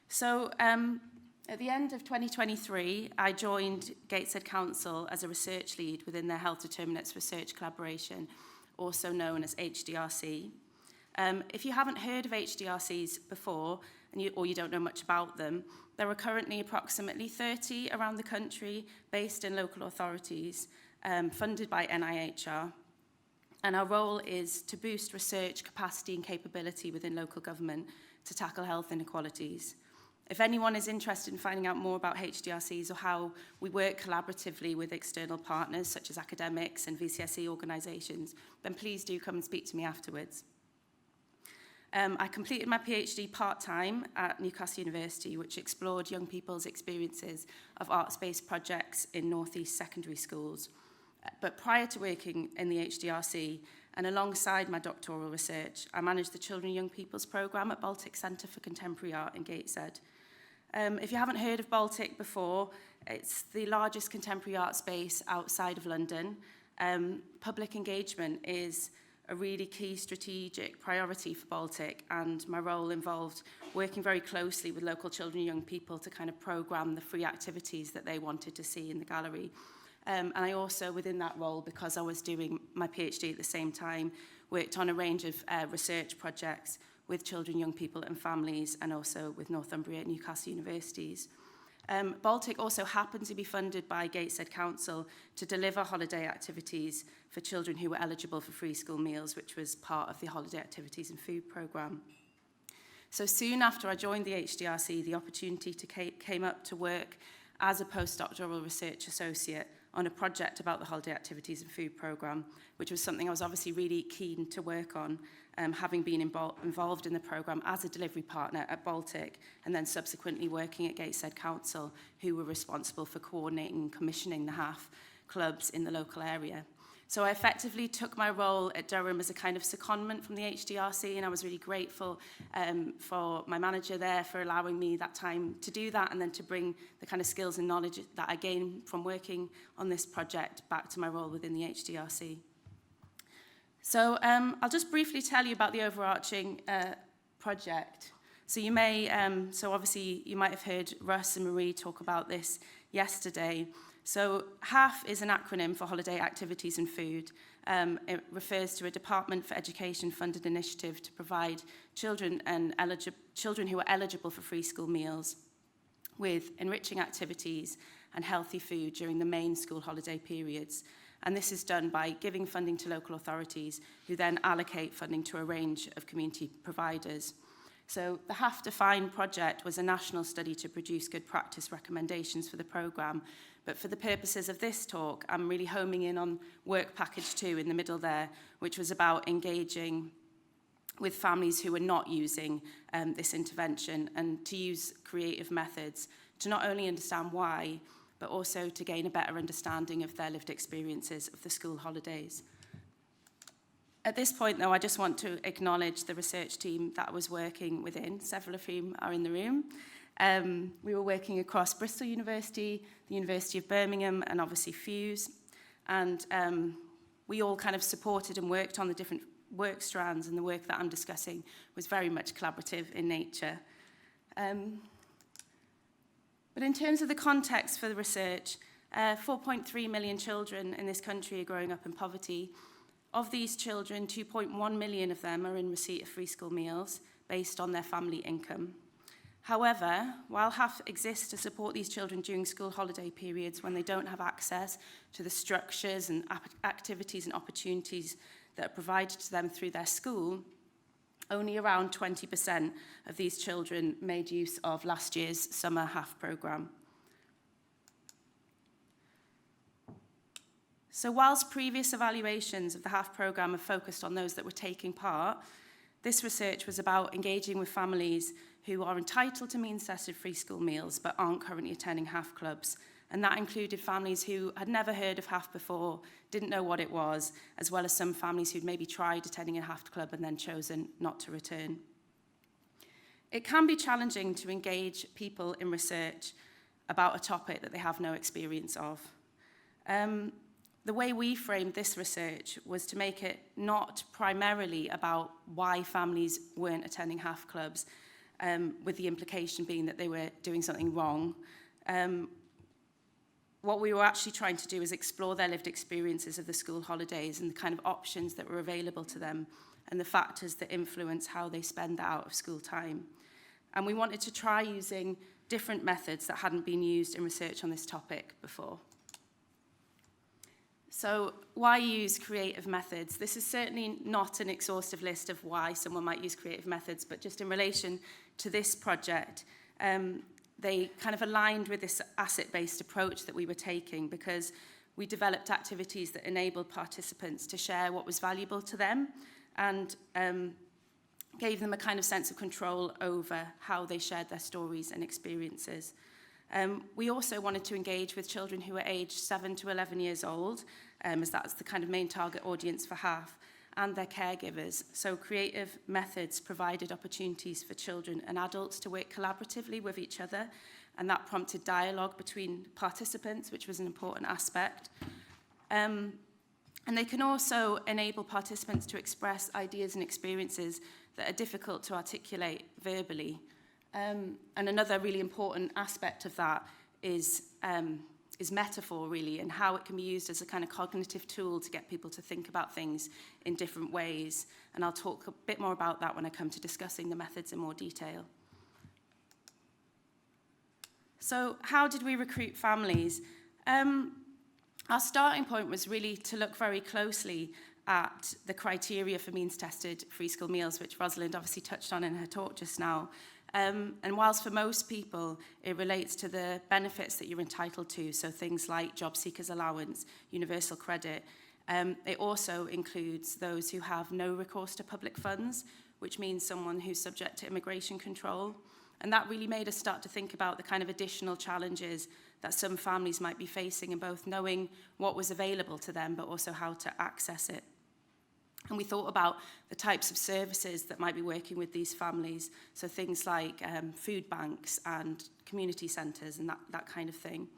So at the end of 2023, I joined Gateshead Council as a research lead within their Health Determinants Research Collaboration, also known as HDRC. If you haven't heard of HDRCs before, or you don't know much about them, there are currently approximately 30 around the country based in local authorities, funded by NIHR. And our role is to boost research capacity and capability within local government to tackle health inequalities. If anyone is interested in finding out more about HDRCs or how we work collaboratively with external partners such as academics and VCSE organisations, then please do come and speak to me afterwards. I completed my PhD part-time at Newcastle University, which explored young people's experiences of arts-based projects in North East secondary schools. But prior to working in the HDRC and alongside my doctoral research, I managed the Children and Young People's Programme at Baltic Centre for Contemporary Art in Gateshead. If you haven't heard of Baltic before, it's the largest contemporary art space outside of London. Public engagement is a really key strategic priority for Baltic, and my role involved working very closely with local children and young people to kind of programme the free activities that they wanted to see in the gallery. And I also, within that role, because I was doing my PhD at the same time, worked on a range of research projects with children, young people and families, and also with Northumbria and Newcastle universities. Baltic also happened to be funded by Gateshead Council to deliver holiday activities for children who were eligible for free school meals, which was part of the holiday activities and food programme. So soon after I joined the HDRC, the opportunity came up to work as a postdoctoral research associate on a project about the holiday activities and food programme, which was something I was obviously really keen to work on, having been involved in the programme as a delivery partner at Baltic, and then subsequently working at Gateshead Council, who were responsible for coordinating and commissioning the HAF clubs in the local area. So I effectively took my role at Durham as a kind of secondment from the HDRC, and I was really grateful for my manager there for allowing me that time to do that, and then to bring the kind of skills and knowledge that I gained from working on this project back to my role within the HDRC. So I'll just briefly tell you about the overarching project. So you may, so obviously you might have heard Russ and Marie talk about this yesterday. So HAF is an acronym for Holiday Activities and Food. It refers to a Department for Education funded initiative to provide children who are eligible for free school meals with enriching activities and healthy food during the main school holiday periods. And this is done by giving funding to local authorities, who then allocate funding to a range of community providers. So the HAF Define project was a national study to produce good practice recommendations for the programme. But for the purposes of this talk, I'm really homing in on work package 2 in the middle there, which was about engaging with families who are not using this intervention, and to use creative methods to not only understand why, but also to gain a better understanding of their lived experiences of the school holidays. At this point, though, I just want to acknowledge the research team that I was working within, several of whom are in the room. We were working across Bristol University, the University of Birmingham, and obviously Fuse. And we all kind of supported and worked on the different work strands, and the work that I'm discussing was very much collaborative in nature. But in terms of the context for the research, 4.3 million children in this country are growing up in poverty. Of these children, 2.1 million of them are in receipt of free school meals based on their family income. However, while HAF exists to support these children during school holiday periods when they don't have access to the structures and activities and opportunities that are provided to them through their school, only around 20% of these children made use of last year's summer HAF programme. So whilst previous evaluations of the HAF programme have focused on those that were taking part, this research was about engaging with families who are entitled to means-tested free school meals but aren't currently attending HAF clubs. And that included families who had never heard of HAF before, didn't know what it was, as well as some families who'd maybe tried attending a HAF club and then chosen not to return. It can be challenging to engage people in research about a topic that they have no experience of. The way we framed this research was to make it not primarily about why families weren't attending HAF clubs, with the implication being that they were doing something wrong. What we were actually trying to do is explore their lived experiences of the school holidays and the kind of options that were available to them and the factors that influence how they spend that out of school time. And we wanted to try using different methods that hadn't been used in research on this topic before. So why use creative methods? This is certainly not an exhaustive list of why someone might use creative methods, but just in relation to this project, they kind of aligned with this asset-based approach that we were taking, because we developed activities that enabled participants to share what was valuable to them and gave them a kind of sense of control over how they shared their stories and experiences. We also wanted to engage with children who are aged 7 to 11 years old, as that's the kind of main target audience for HAF, and their caregivers. So creative methods provided opportunities for children and adults to work collaboratively with each other, and that prompted dialogue between participants, which was an important aspect. And they can also enable participants to express ideas and experiences that are difficult to articulate verbally. And another really important aspect of that is metaphor, really, and how it can be used as a kind of cognitive tool to get people to think about things in different ways. And I'll talk a bit more about that when I come to discussing the methods in more detail. So how did we recruit families? Our starting point was really to look very closely at the criteria for means-tested free school meals, which Rosalyn obviously touched on in her talk just now. And whilst for most people it relates to the benefits that you're entitled to, so things like job seekers allowance, universal credit, it also includes those who have no recourse to public funds, which means someone who's subject to immigration control. And that really made us start to think about the kind of additional challenges that some families might be facing in both knowing what was available to them, but also how to access it. And we thought about the types of services that might be working with these families, so things like food banks and community centres and that kind of thing.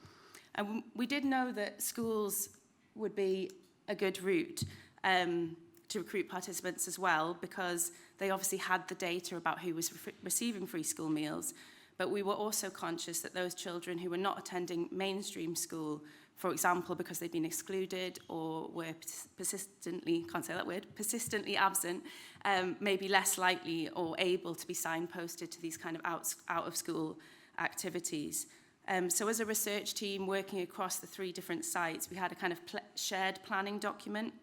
And we did know that schools would be a good route to recruit participants as well, because they obviously had the data about who was receiving free school meals. But we were also conscious that those children who were not attending mainstream school, for example, because they'd been excluded or were persistently absent, may be less likely or able to be signposted to these kind of out-of-school activities. So as a research team working across the 3 different sites, we had a kind of shared planning document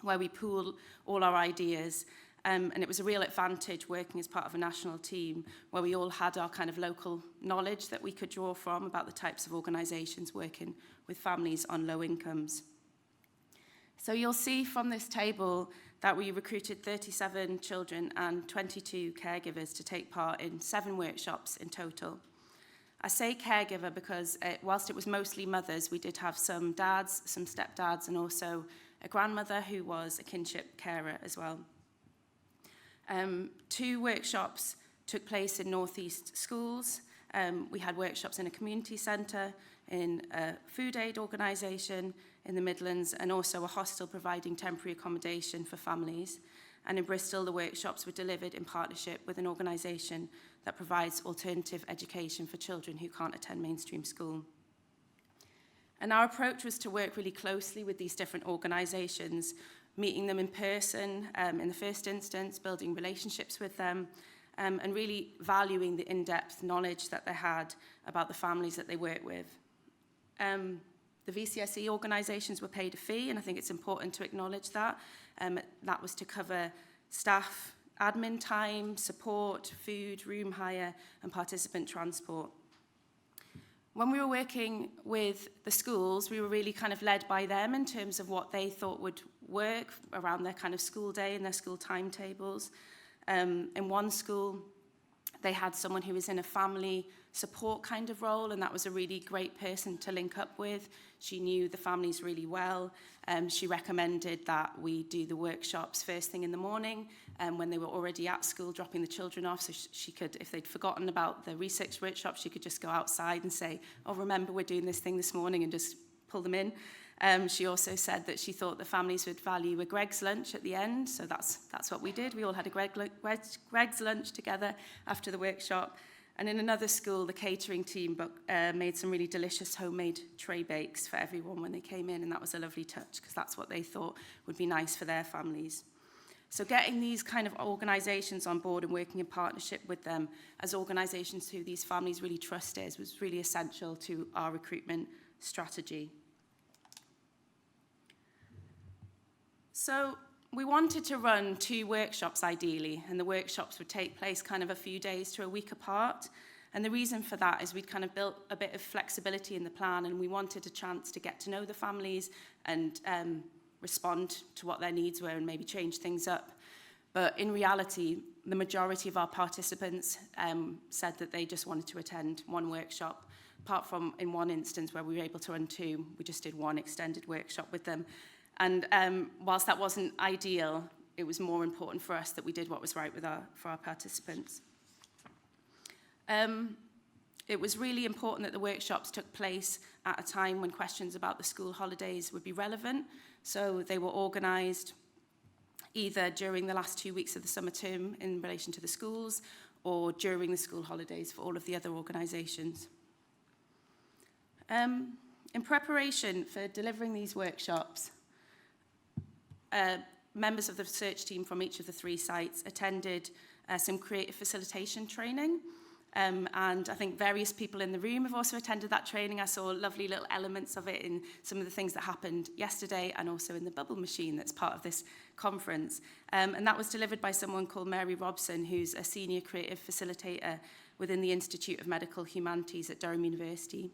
where we pooled all our ideas. And it was a real advantage working as part of a national team where we all had our kind of local knowledge that we could draw from about the types of organisations working with families on low incomes. So you'll see from this table that we recruited 37 children and 22 caregivers to take part in 7 workshops in total. I say caregiver because whilst it was mostly mothers, we did have some dads, some stepdads, and also a grandmother who was a kinship carer as well. 2 workshops took place in Northeast schools. We had workshops in a community centre, in a food aid organisation in the Midlands, and also a hostel providing temporary accommodation for families. And in Bristol, the workshops were delivered in partnership with an organisation that provides alternative education for children who can't attend mainstream school. And our approach was to work really closely with these different organisations, meeting them in person in the first instance, building relationships with them, and really valuing the in-depth knowledge that they had about the families that they work with. The VCSE organisations were paid a fee, and I think it's important to acknowledge that. That was to cover staff, admin time, support, food, room hire, and participant transport. When we were working with the schools, we were really kind of led by them in terms of what they thought would work around their kind of school day and their school timetables. In one school, they had someone who was in a family support kind of role, and that was a really great person to link up with. She knew the families really well. She recommended that we do the workshops first thing in the morning when they were already at school dropping the children off, so she could, if they'd forgotten about the research workshop, she could just go outside and say, oh, remember we're doing this thing this morning, and just pull them in. She also said that she thought the families would value a Greg's lunch at the end, so that's what we did. We all had a Greg's lunch together after the workshop. And in another school, the catering team made some really delicious homemade tray bakes for everyone when they came in, and that was a lovely touch because that's what they thought would be nice for their families. So getting these kind of organisations on board and working in partnership with them as organisations who these families really trusted was really essential to our recruitment strategy. So we wanted to run 2 workshops ideally, and the workshops would take place kind of a few days to a week apart. And the reason for that is we'd kind of built a bit of flexibility in the plan, and we wanted a chance to get to know the families and respond to what their needs were and maybe change things up. But in reality, the majority of our participants said that they just wanted to attend 1 workshop, apart from in one instance where we were able to run 2. We just did 1 extended workshop with them. And whilst that wasn't ideal, it was more important for us that we did what was right for our participants. It was really important that the workshops took place at a time when questions about the school holidays would be relevant. So they were organised either during the last 2 weeks of the summer term in relation to the schools or during the school holidays for all of the other organisations. In preparation for delivering these workshops, members of the research team from each of the 3 sites attended some creative facilitation training. And I think various people in the room have also attended that training. I saw lovely little elements of it in some of the things that happened yesterday and also in the bubble machine that's part of this conference. And that was delivered by someone called Mary Robson, who's a senior creative facilitator within the Institute of Medical Humanities at Durham University,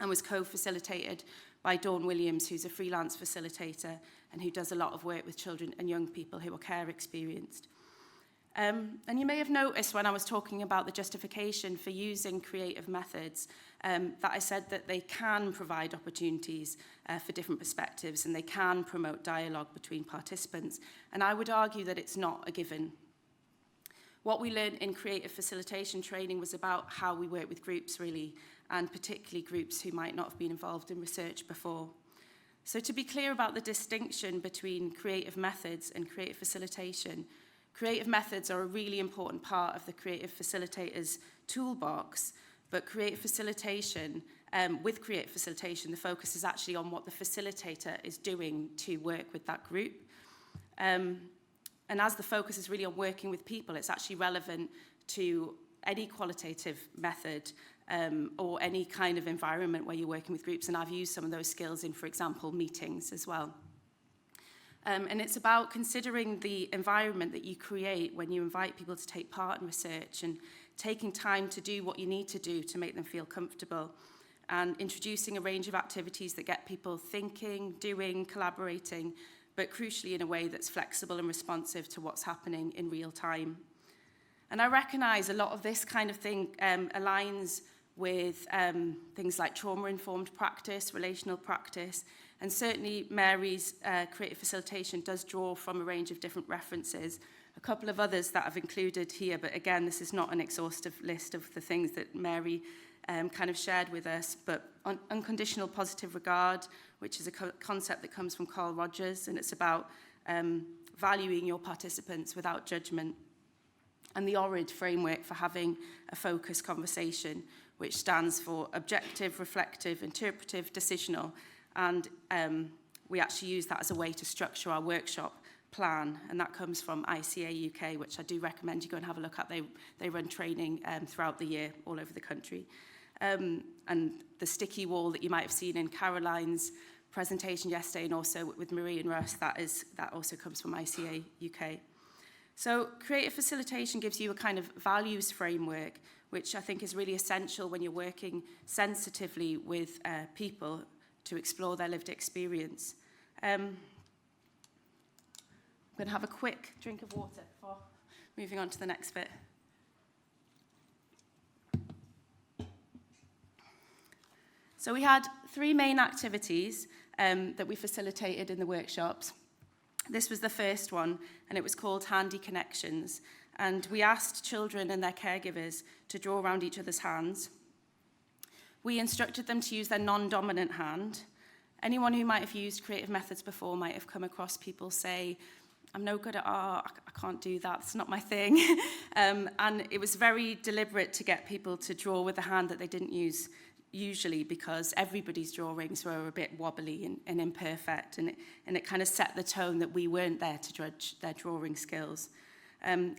and was co-facilitated by Dawn Williams, who's a freelance facilitator and who does a lot of work with children and young people who are care experienced. And you may have noticed when I was talking about the justification for using creative methods that I said that they can provide opportunities for different perspectives and they can promote dialogue between participants. And I would argue that it's not a given. What we learned in creative facilitation training was about how we work with groups, really, and particularly groups who might not have been involved in research before. So to be clear about the distinction between creative methods and creative facilitation, creative methods are a really important part of the creative facilitator's toolbox, but creative facilitation, with creative facilitation, the focus is actually on what the facilitator is doing to work with that group. And as the focus is really on working with people, it's actually relevant to any qualitative method or any kind of environment where you're working with groups. And I've used some of those skills in, for example, meetings as well. And it's about considering the environment that you create when you invite people to take part in research and taking time to do what you need to do to make them feel comfortable and introducing a range of activities that get people thinking, doing, collaborating, but crucially in a way that's flexible and responsive to what's happening in real time. And I recognise a lot of this kind of thing aligns with things like trauma-informed practice, relational practice, and certainly Mary's creative facilitation does draw from a range of different references. A couple of others that I've included here, but again, this is not an exhaustive list of the things that Mary kind of shared with us, but unconditional positive regard, which is a concept that comes from Carl Rogers, and it's about valuing your participants without judgment. And the ORID framework for having a focused conversation, which stands for objective, reflective, interpretive, decisional. And we actually use that as a way to structure our workshop plan, and that comes from ICA UK, which I do recommend you go and have a look at. They run training throughout the year all over the country. And the sticky wall that you might have seen in Caroline's presentation yesterday, and also with Marie and Russ, that also comes from ICA UK. So creative facilitation gives you a kind of values framework, which I think is really essential when you're working sensitively with people to explore their lived experience. I'm going to have a quick drink of water before moving on to the next bit. So we had 3 main activities that we facilitated in the workshops. This was the first one, and it was called Handy Connections. And we asked children and their caregivers to draw around each other's hands. We instructed them to use their non-dominant hand. Anyone who might have used creative methods before might have come across people say, I'm no good at art, I can't do that, it's not my thing. And it was very deliberate to get people to draw with the hand that they didn't use usually, because everybody's drawings were a bit wobbly and imperfect, and it kind of set the tone that we weren't there to judge their drawing skills.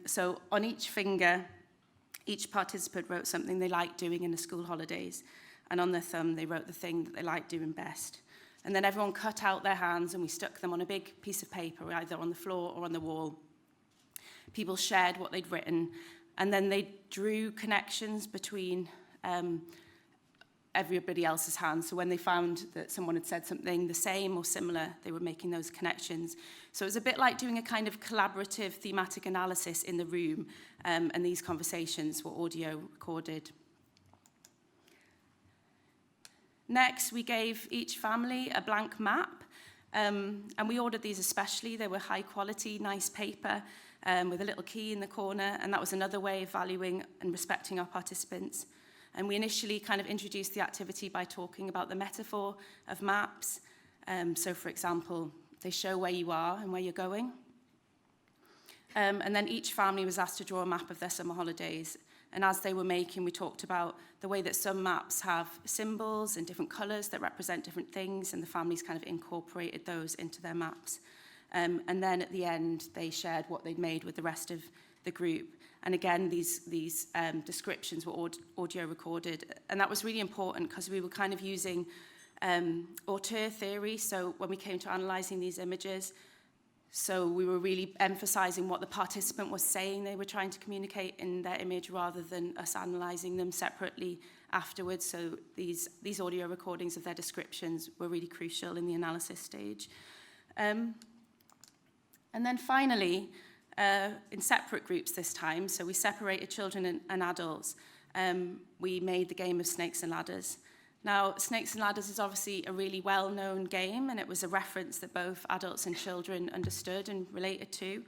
So on each finger, each participant wrote something they liked doing in the school holidays, and on their thumb they wrote the thing that they liked doing best. And then everyone cut out their hands and we stuck them on a big piece of paper, either on the floor or on the wall. People shared what they'd written, and then they drew connections between everybody else's hands. So when they found that someone had said something the same or similar, they were making those connections. So it was a bit like doing a kind of collaborative thematic analysis in the room, and these conversations were audio recorded. Next, we gave each family a blank map, and we ordered these especially. They were high quality, nice paper, with a little key in the corner, and that was another way of valuing and respecting our participants. And we initially kind of introduced the activity by talking about the metaphor of maps. So, for example, they show where you are and where you're going. And then each family was asked to draw a map of their summer holidays. And as they were making, we talked about the way that some maps have symbols and different colours that represent different things, and the families kind of incorporated those into their maps. And then at the end, they shared what they'd made with the rest of the group. And again, these descriptions were audio recorded. And that was really important because we were kind of using auteur theory. So when we came to analysing these images, so we were really emphasising what the participant was saying they were trying to communicate in their image rather than us analysing them separately afterwards. So these audio recordings of their descriptions were really crucial in the analysis stage. And then finally, in separate groups this time, so we separated children and adults, we made the game of Snakes and Ladders. Now, Snakes and Ladders is obviously a really well-known game, and it was a reference that both adults and children understood and related to.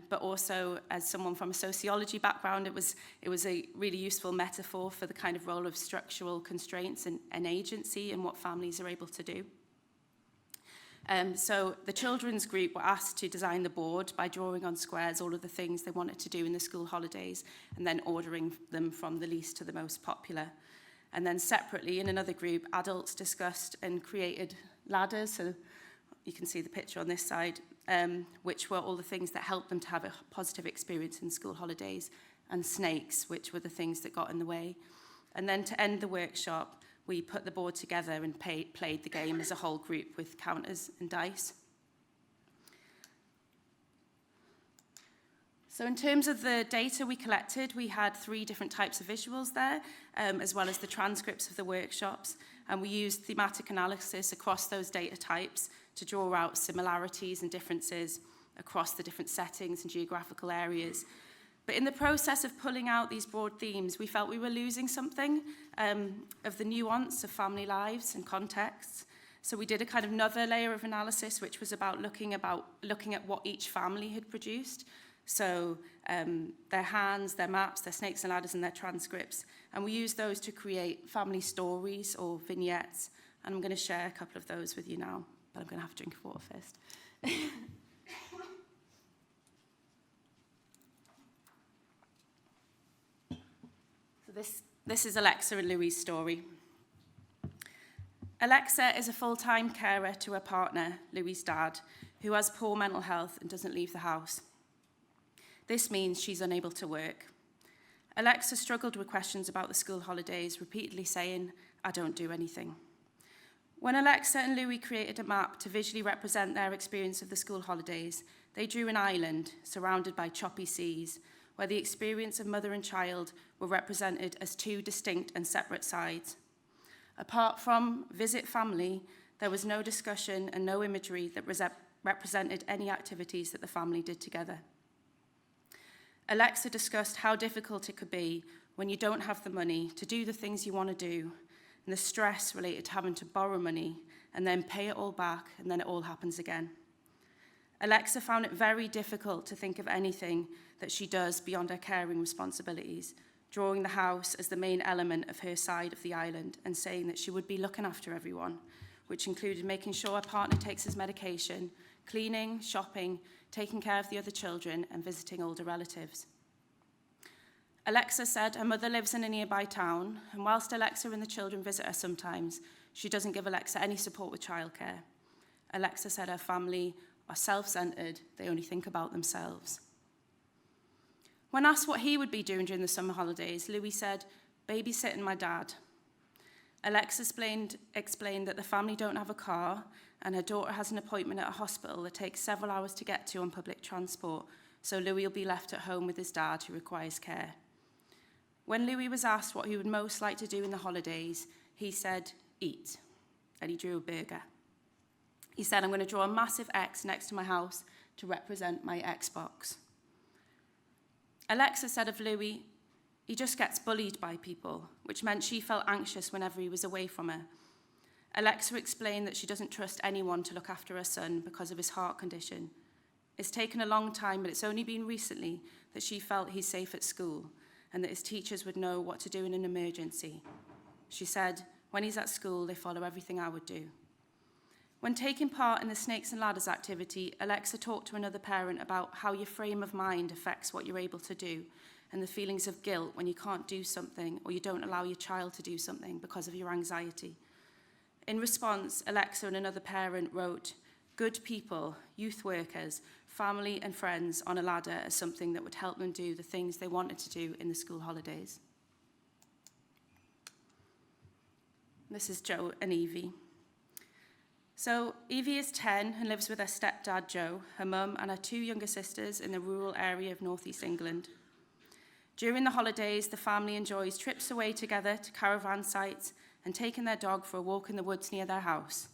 But also, as someone from a sociology background, it was a really useful metaphor for the kind of role of structural constraints and agency and what families are able to do. So the children's group were asked to design the board by drawing on squares all of the things they wanted to do in the school holidays and then ordering them from the least to the most popular. And then separately, in another group, adults discussed and created ladders. So you can see the picture on this side, which were all the things that helped them to have a positive experience in school holidays, and snakes, which were the things that got in the way. And then to end the workshop, we put the board together and played the game as a whole group with counters and dice. So in terms of the data we collected, we had 3 different types of visuals there, as well as the transcripts of the workshops. And we used thematic analysis across those data types to draw out similarities and differences across the different settings and geographical areas. But in the process of pulling out these broad themes, we felt we were losing something of the nuance of family lives and contexts. So we did a kind of another layer of analysis, which was about looking at what each family had produced. So their hands, their maps, their snakes and ladders, and their transcripts. And we used those to create family stories or vignettes. And I'm going to share a couple of those with you now. But I'm going to have a drink of water first. So this is Alexa and Louis' story. Alexa is a full-time carer to her partner, Louis' dad, who has poor mental health and doesn't leave the house. This means she's unable to work. Alexa struggled with questions about the school holidays, repeatedly saying, "I don't do anything." When Alexa and Louis created a map to visually represent their experience of the school holidays, they drew an island surrounded by choppy seas, where the experience of mother and child were represented as 2 distinct and separate sides. Apart from visit family, there was no discussion and no imagery that represented any activities that the family did together. Alexa discussed how difficult it could be when you don't have the money to do the things you want to do, and the stress related to having to borrow money and then pay it all back, and then it all happens again. Alexa found it very difficult to think of anything that she does beyond her caring responsibilities, drawing the house as the main element of her side of the island and saying that she would be looking after everyone, which included making sure her partner takes his medication, cleaning, shopping, taking care of the other children, and visiting older relatives. Alexa said her mother lives in a nearby town, and whilst Alexa and the children visit her sometimes, she doesn't give Alexa any support with childcare. Alexa said her family are self-centred, they only think about themselves. When asked what he would be doing during the summer holidays, Louis said, "Babysitting my dad." Alexa explained that the family don't have a car, and her daughter has an appointment at a hospital that takes several hours to get to on public transport, so Louis will be left at home with his dad, who requires care. When Louis was asked what he would most like to do in the holidays, he said, "Eat," and he drew a burger. He said, "I'm going to draw a massive X next to my house to represent my Xbox." Alexa said of Louis, "He just gets bullied by people," which meant she felt anxious whenever he was away from her. Alexa explained that she doesn't trust anyone to look after her son because of his heart condition. It's taken a long time, but it's only been recently that she felt he's safe at school and that his teachers would know what to do in an emergency. She said, "When he's at school, they follow everything I would do." When taking part in the Snakes and Ladders activity, Alexa talked to another parent about how your frame of mind affects what you're able to do and the feelings of guilt when you can't do something or you don't allow your child to do something because of your anxiety. In response, Alexa and another parent wrote, "Good people, youth workers, family and friends on a ladder as something that would help them do the things they wanted to do in the school holidays. This is Joe and Evie. So Evie is 10 and lives with her stepdad, Joe, her mum and her 2 younger sisters in the rural area of northeast England. During the holidays, the family enjoys trips away together to caravan sites and taking their dog for a walk in the woods near their house.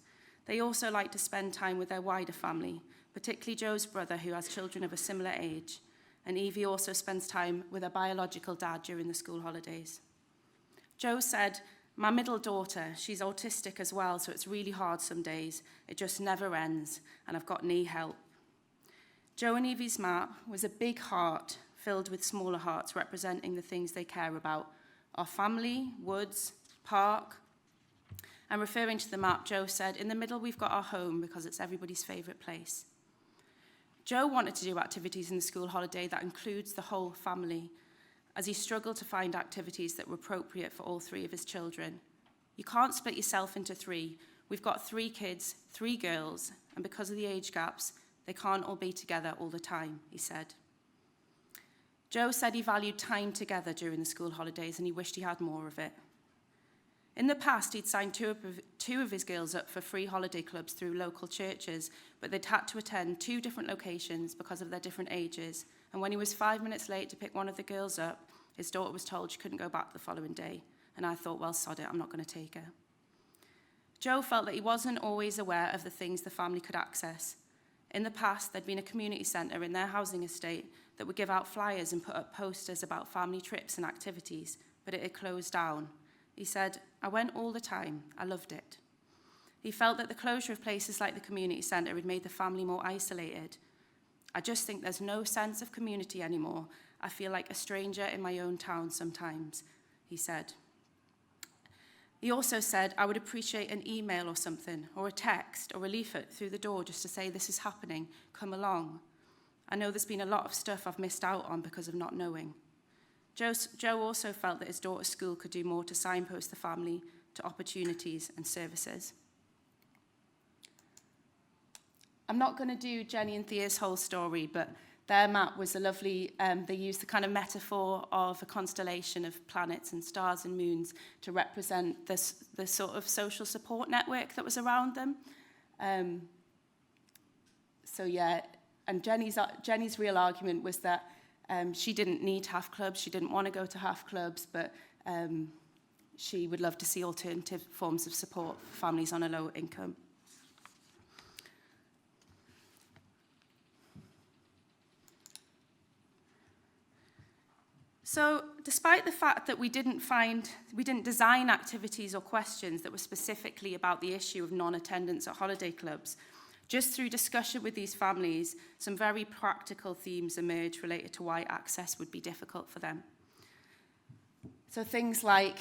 They also like to spend time with their wider family, particularly Joe's brother, who has children of a similar age. And Evie also spends time with her biological dad during the school holidays. Joe said, "My middle daughter, she's autistic as well, so it's really hard some days. It just never ends, and I've got knee help." Joe and Evie's map was a big heart filled with smaller hearts representing the things they care about: our family, woods, park. And referring to the map, Joe said, "In the middle we've got our home because it's everybody's favourite place." Joe wanted to do activities in the school holiday that includes the whole family, as he struggled to find activities that were appropriate for all 3 of his children. You can't split yourself into 3. We've got 3 kids, 3 girls, and because of the age gaps, they can't all be together all the time, he said. Joe said he valued time together during the school holidays and he wished he had more of it. In the past, he'd signed 2 of his girls up for free holiday clubs through local churches, but they'd had to attend 2 different locations because of their different ages. And when he was 5 minutes late to pick one of the girls up, his daughter was told she couldn't go back the following day. And I thought, well, sod it, I'm not going to take her. Joe felt that he wasn't always aware of the things the family could access. In the past, there'd been a community centre in their housing estate that would give out flyers and put up posters about family trips and activities, but it had closed down. He said, "I went all the time. I loved it." He felt that the closure of places like the community centre had made the family more isolated. "I just think there's no sense of community anymore. I feel like a stranger in my own town sometimes," he said. He also said, "I would appreciate an email or something, or a text, or a leaflet through the door just to say this is happening, come along. I know there's been a lot of stuff I've missed out on because of not knowing." Joe also felt that his daughter's school could do more to signpost the family to opportunities and services. I'm not going to do Jenny and Thea's whole story, but their map was a lovely, they used the kind of metaphor of a constellation of planets and stars and moons to represent the sort of social support network that was around them. So yeah, and Jenny's real argument was that she didn't need half clubs, she didn't want to go to half clubs, but she would love to see alternative forms of support for families on a low income. So, despite the fact that we didn't design activities or questions that were specifically about the issue of non-attendance at holiday clubs, just through discussion with these families, some very practical themes emerged related to why access would be difficult for them. So things like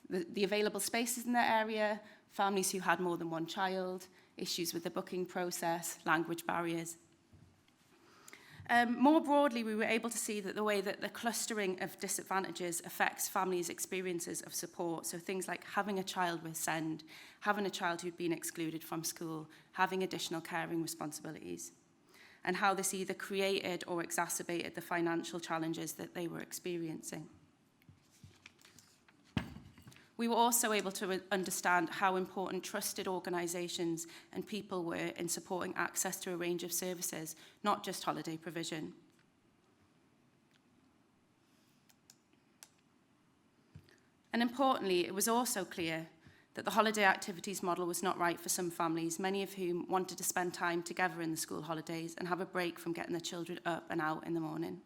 the available spaces in their area, families who had more than one child, issues with the booking process, language barriers. More broadly, we were able to see that the way that the clustering of disadvantages affects families' experiences of support, so things like having a child with SEND, having a child who'd been excluded from school, having additional caring responsibilities, and how this either created or exacerbated the financial challenges that they were experiencing. We were also able to understand how important trusted organisations and people were in supporting access to a range of services, not just holiday provision. And importantly, it was also clear that the holiday activities model was not right for some families, many of whom wanted to spend time together in the school holidays and have a break from getting their children up and out in the morning.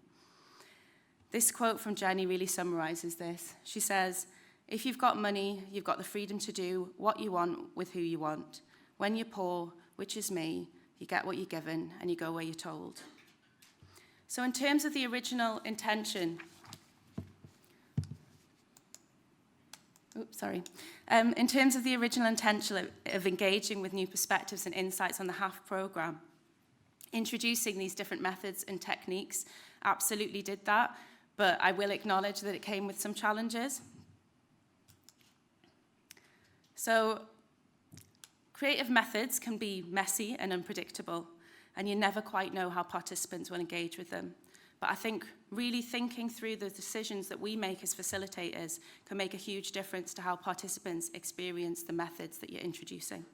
This quote from Jenny really summarises this. She says, "If you've got money, you've got the freedom to do what you want with who you want. When you're poor, which is me, you get what you're given and you go where you're told." So in terms of the original intention, in terms of the original intention of engaging with new perspectives and insights on the HAF programme, introducing these different methods and techniques absolutely did that, but I will acknowledge that it came with some challenges. So creative methods can be messy and unpredictable, and you never quite know how participants will engage with them. But I think really thinking through the decisions that we make as facilitators can make a huge difference to how participants experience the methods that you're introducing.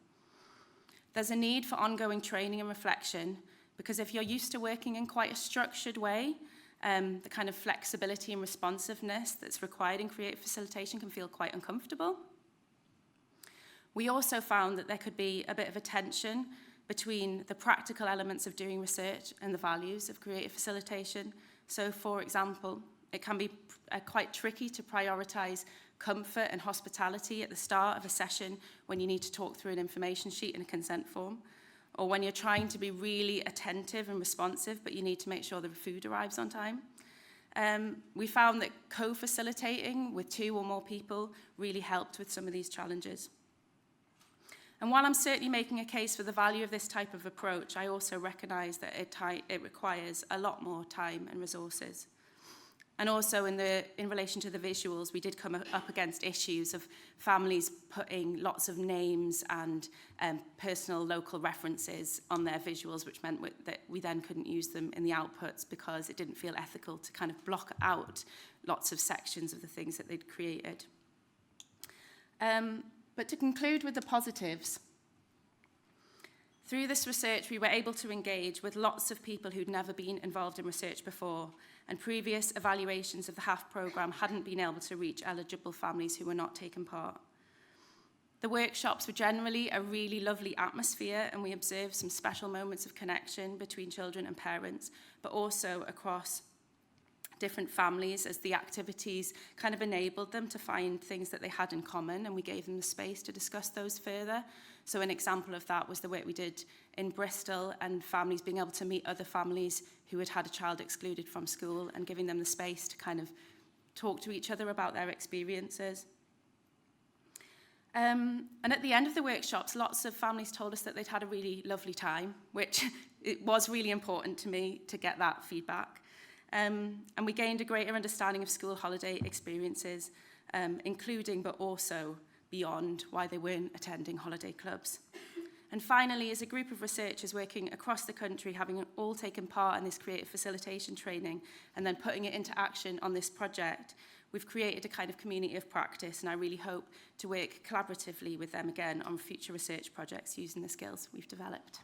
There's a need for ongoing training and reflection, because if you're used to working in quite a structured way, the kind of flexibility and responsiveness that's required in creative facilitation can feel quite uncomfortable. We also found that there could be a bit of a tension between the practical elements of doing research and the values of creative facilitation. So, for example, it can be quite tricky to prioritise comfort and hospitality at the start of a session when you need to talk through an information sheet and a consent form, or when you're trying to be really attentive and responsive, but you need to make sure the food arrives on time. We found that co-facilitating with 2 or more people really helped with some of these challenges. And while I'm certainly making a case for the value of this type of approach, I also recognise that it requires a lot more time and resources. And also in relation to the visuals, we did come up against issues of families putting lots of names and personal local references on their visuals, which meant that we then couldn't use them in the outputs because it didn't feel ethical to kind of block out lots of sections of the things that they'd created. But to conclude with the positives, through this research, we were able to engage with lots of people who'd never been involved in research before, and previous evaluations of the HAF programme hadn't been able to reach eligible families who were not taking part. The workshops were generally a really lovely atmosphere, and we observed some special moments of connection between children and parents, but also across different families, as the activities kind of enabled them to find things that they had in common, and we gave them the space to discuss those further. So an example of that was the work we did in Bristol, and families being able to meet other families who had had a child excluded from school and giving them the space to kind of talk to each other about their experiences. And at the end of the workshops, lots of families told us that they'd had a really lovely time, which it was really important to me to get that feedback. And we gained a greater understanding of school holiday experiences, including but also beyond why they weren't attending holiday clubs. And finally, as a group of researchers working across the country, having all taken part in this creative facilitation training and then putting it into action on this project, we've created a kind of community of practice, and I really hope to work collaboratively with them again on future research projects using the skills we've developed.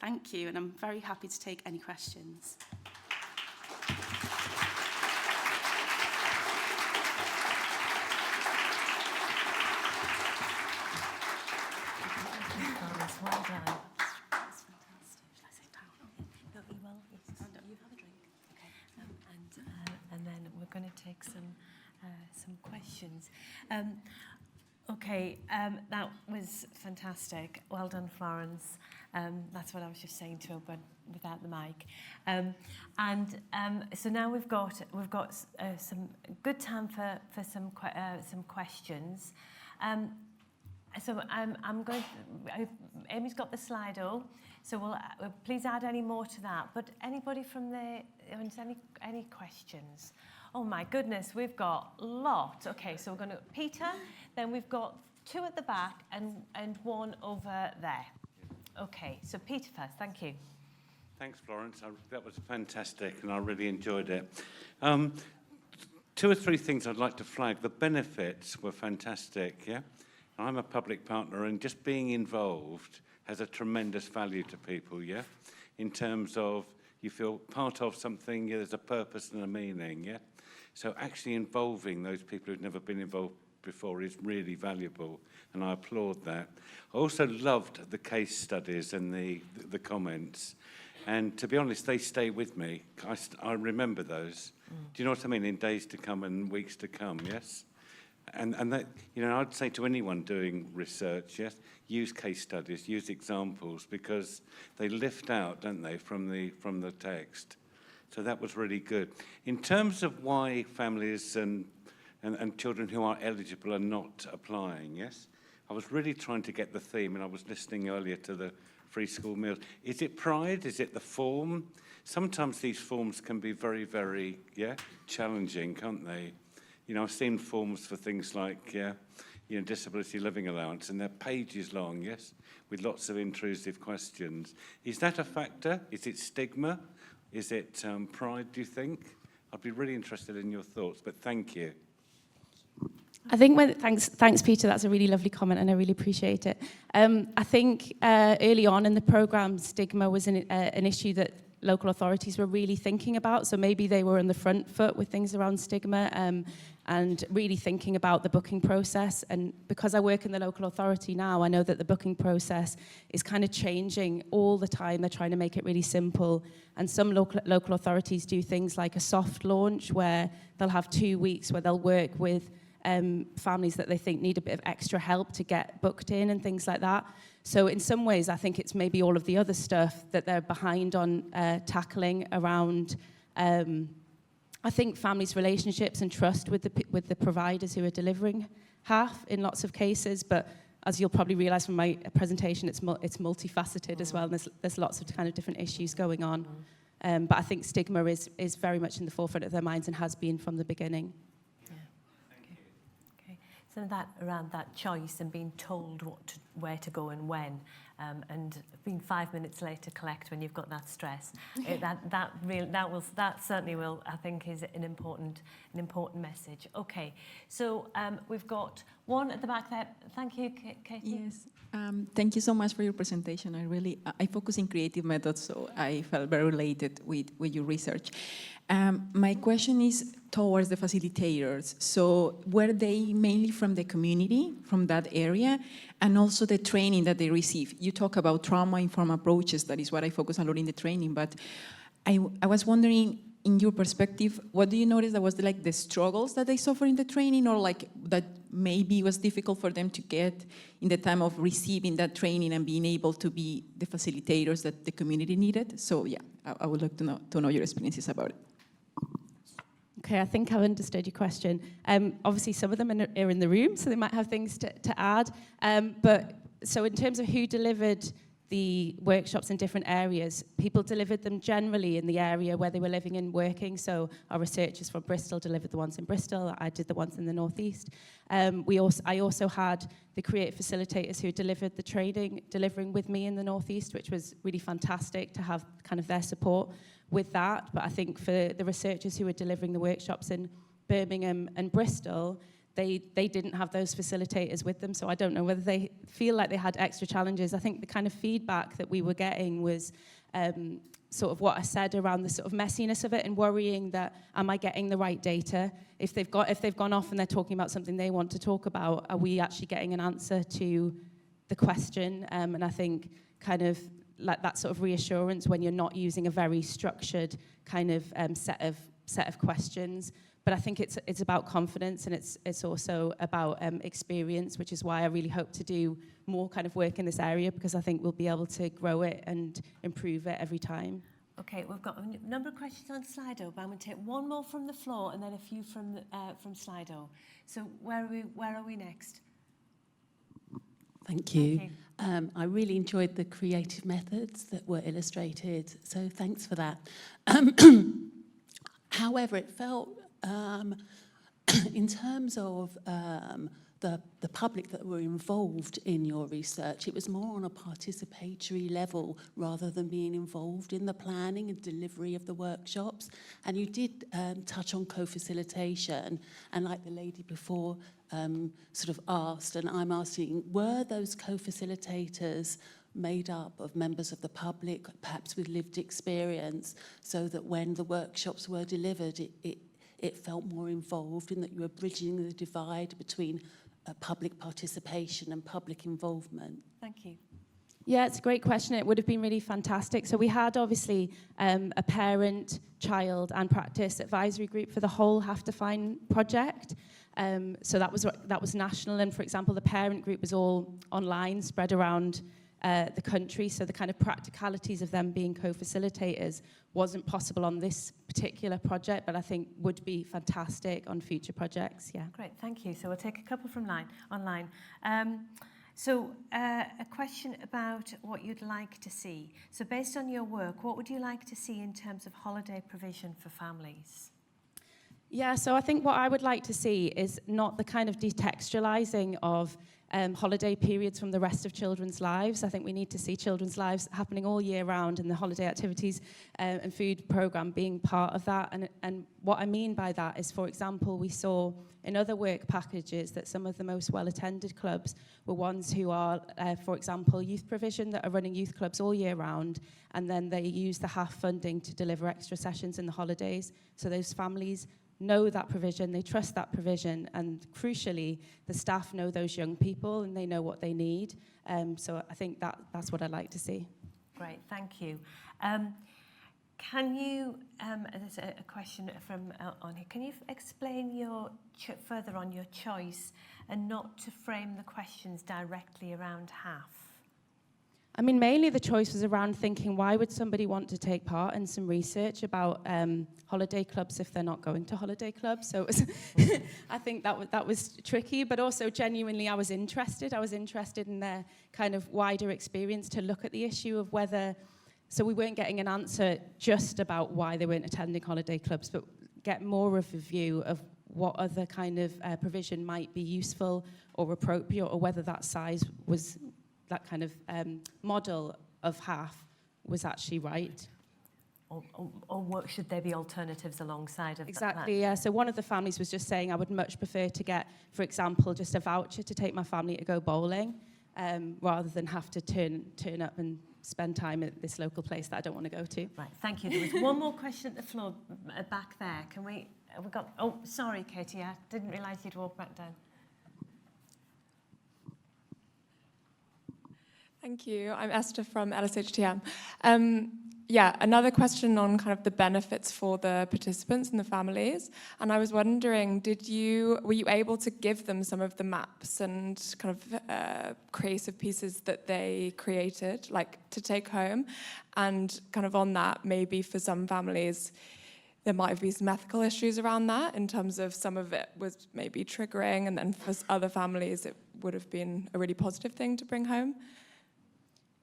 Thank you, and I'm very happy to take any questions. Well done. That's fantastic. Shall I sit down? No, you will. Yes. You have a drink. Okay. And then we're going to take some questions. That was fantastic. Well done, Florence. That's what I was just saying to her, but without the mic. So now we've got some good time for some questions. So I'm going. Amy's got the Slido, so we'll please add any more to that. But anybody from the any questions? Oh my goodness, we've got lots. Okay, so we're going to Peter. Then we've got 2 at the back and 1 over there. Okay, so Peter first. Thank you. Thanks, Florence. That was fantastic, and I really enjoyed it. 2 or 3 things I'd like to flag. The benefits were fantastic. Yeah. I'm a public partner, and just being involved has a tremendous value to people, yeah? In terms of you feel part of something, there's a purpose and a meaning, yeah? So actually involving those people who've never been involved before is really valuable, and I applaud that. I also loved the case studies and the comments, and to be honest, they stay with me. I remember those. Do you know what I mean? In days to come and weeks to come, yes? And that, I'd say to anyone doing research, yes, use case studies, use examples, because they lift out, don't they, from the text. So that was really good. In terms of why families and children who are eligible are not applying, yes, I was really trying to get the theme, and I was listening earlier to the free school meals. Is it pride? Is it the form? Sometimes these forms can be very, very, challenging, can't they? You know, I've seen forms for things like, disability living allowance, and they're pages long, yes, with lots of intrusive questions. Is that a factor? Is it stigma? Is it pride, do you think? I'd be really interested in your thoughts, but thank you. I think thanks, Peter. That's a really lovely comment, and I really appreciate it. I think early on in the programme, stigma was an issue that local authorities were really thinking about. So maybe they were on the front foot with things around stigma and really thinking about the booking process. And because I work in the local authority now, I know that the booking process is kind of changing all the time. They're trying to make it really simple. And some local authorities do things like a soft launch where they'll have 2 weeks where they'll work with families that they think need a bit of extra help to get booked in and things like that. So in some ways, I think it's maybe all of the other stuff that they're behind on tackling around, I think, families' relationships and trust with the providers who are delivering half in lots of cases. But as you'll probably realise from my presentation, it's multifaceted as well. And there's lots of kind of different issues going on. But I think stigma is very much in the forefront of their minds and has been from the beginning. So that around that choice and being told where to go and when, and being 5 minutes late to collect when you've got that stress, that certainly will, I think, is an important message. Okay, so we've got one at the back there. Thank you, Katie. Yes, thank you so much for your presentation. I focus in creative methods, so I felt very related with your research. My question is towards the facilitators. So were they mainly from the community, from that area, and also the training that they receive? You talk about trauma-informed approaches. That is what I focus a lot in the training. But I was wondering, in your perspective, what do you notice that was the struggles that they suffer in the training, or like that maybe was difficult for them to get in the time of receiving that training and being able to be the facilitators that the community needed? So yeah, I would like to know your experiences about it. Okay, I think I've understood your question. Obviously, some of them are in the room, so they might have things to add. But so in terms of who delivered the workshops in different areas, people delivered them generally in the area where they were living and working. So our researchers from Bristol delivered the ones in Bristol. I did the ones in the Northeast. I also had the creative facilitators who delivered the training, delivering with me in the Northeast, which was really fantastic to have kind of their support with that. But I think for the researchers who were delivering the workshops in Birmingham and Bristol, they didn't have those facilitators with them, so I don't know whether they feel like they had extra challenges. I think the kind of feedback that we were getting was sort of what I said around the sort of messiness of it and worrying that, am I getting the right data? If they've gone off and they're talking about something they want to talk about, are we actually getting an answer to the question? And I think kind of like that sort of reassurance when you're not using a very structured kind of set of questions. But I think it's about confidence, and it's also about experience, which is why I really hope to do more kind of work in this area, because I think we'll be able to grow it and improve it every time. Okay, we've got a number of questions on Slido, but I'm going to take one more from the floor and then a few from Slido. So where are we next? Thank you. I really enjoyed the creative methods that were illustrated, so thanks for that. However, it felt, in terms of the public that were involved in your research, it was more on a participatory level rather than being involved in the planning and delivery of the workshops. And you did touch on co-facilitation, and like the lady before sort of asked, and I'm asking, were those co-facilitators made up of members of the public, perhaps with lived experience, so that when the workshops were delivered, it felt more involved, in that you were bridging the divide between public participation and public involvement? Thank you. Yeah, it's a great question. It would have been really fantastic. So we had obviously a parent, child and practice advisory group for the whole Have to Find project. So that was national, and for example, the parent group was all online, spread around the country, so the kind of practicalities of them being co-facilitators wasn't possible on this particular project, but I think would be fantastic on future projects. Yeah. Great, thank you. So we'll take a couple from online. So a question about what you'd like to see. So based on your work, what would you like to see in terms of holiday provision for families? Yeah, so I think what I would like to see is not the kind of detextualizing of holiday periods from the rest of children's lives. I think we need to see children's lives happening all year round, and the holiday activities and food programme being part of that. And what I mean by that is, for example, we saw in other work packages that some of the most well-attended clubs were ones who are, for example, youth provision, that are running youth clubs all year round, and then they use the half funding to deliver extra sessions in the holidays. So those families know that provision, they trust that provision, and crucially, the staff know those young people and they know what they need. So I think that's what I'd like to see. Great, thank you. Can you, there's a question from on here, can you explain further on your choice and not to frame the questions directly around half? I mean, mainly the choice was around thinking, why would somebody want to take part in some research about holiday clubs if they're not going to holiday clubs? So it was I think that was tricky, but also genuinely I was interested. I was interested in their kind of wider experience to look at the issue of whether, so we weren't getting an answer just about why they weren't attending holiday clubs, but get more of a view of what other kind of provision might be useful or appropriate, or whether that size was, that kind of model of half was actually right. Or should there be alternatives alongside of Exactly, that? yeah. So one of the families was just saying, I would much prefer to get, for example, just a voucher to take my family to go bowling, rather than have to turn up and spend time at this local place that I don't want to go to. Right, thank you. There was one more question at the floor, back there. Can we, have we got, oh, sorry, Katie, I didn't realise you'd walk back down. Thank you. I'm Esther from LSHTM. Yeah, another question on kind of the benefits for the participants and the families. And I was wondering, were you able to give them some of the maps and kind of creative pieces that they created, like to take home? And kind of on that, maybe for some families, there might be some ethical issues around that, in terms of some of it was maybe triggering, and then for other families, it would have been a really positive thing to bring home.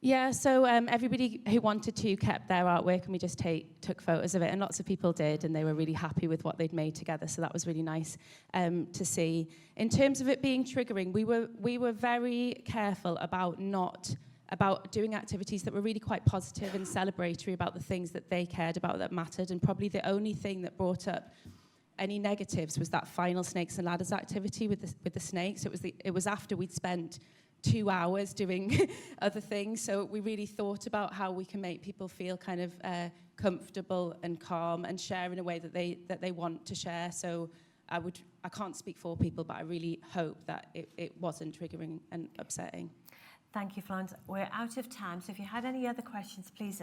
Yeah, so everybody who wanted to kept their artwork, and we just took photos of it, and lots of people did, and they were really happy with what they'd made together, so that was really nice to see. In terms of it being triggering, we were very careful about doing activities that were really quite positive and celebratory about the things that they cared about, that mattered, and probably the only thing that brought up any negatives was that final Snakes and Ladders activity with the snakes. It was after we'd spent 2 hours doing other things, so we really thought about how we can make people feel kind of comfortable and calm and share in a way that they want to share. So I can't speak for people, but I really hope that it wasn't triggering and upsetting. Thank you, Florence. We're out of time, so if you had any other questions, please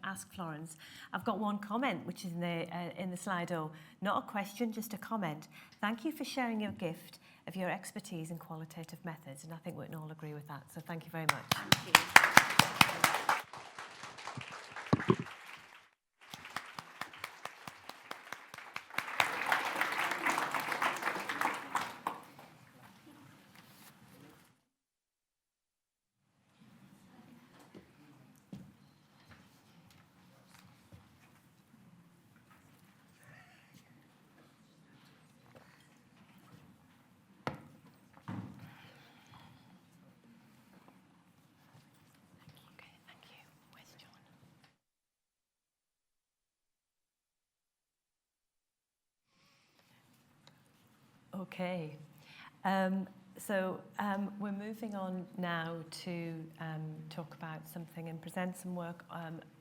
ask Florence. I've got one comment, which is in the Slido. Not a question, just a comment. Thank you for sharing your gift of your expertise in qualitative methods, and I think we can all agree with that, so thank you very much. Thank you. Okay, so we're moving on now to talk about something and present some work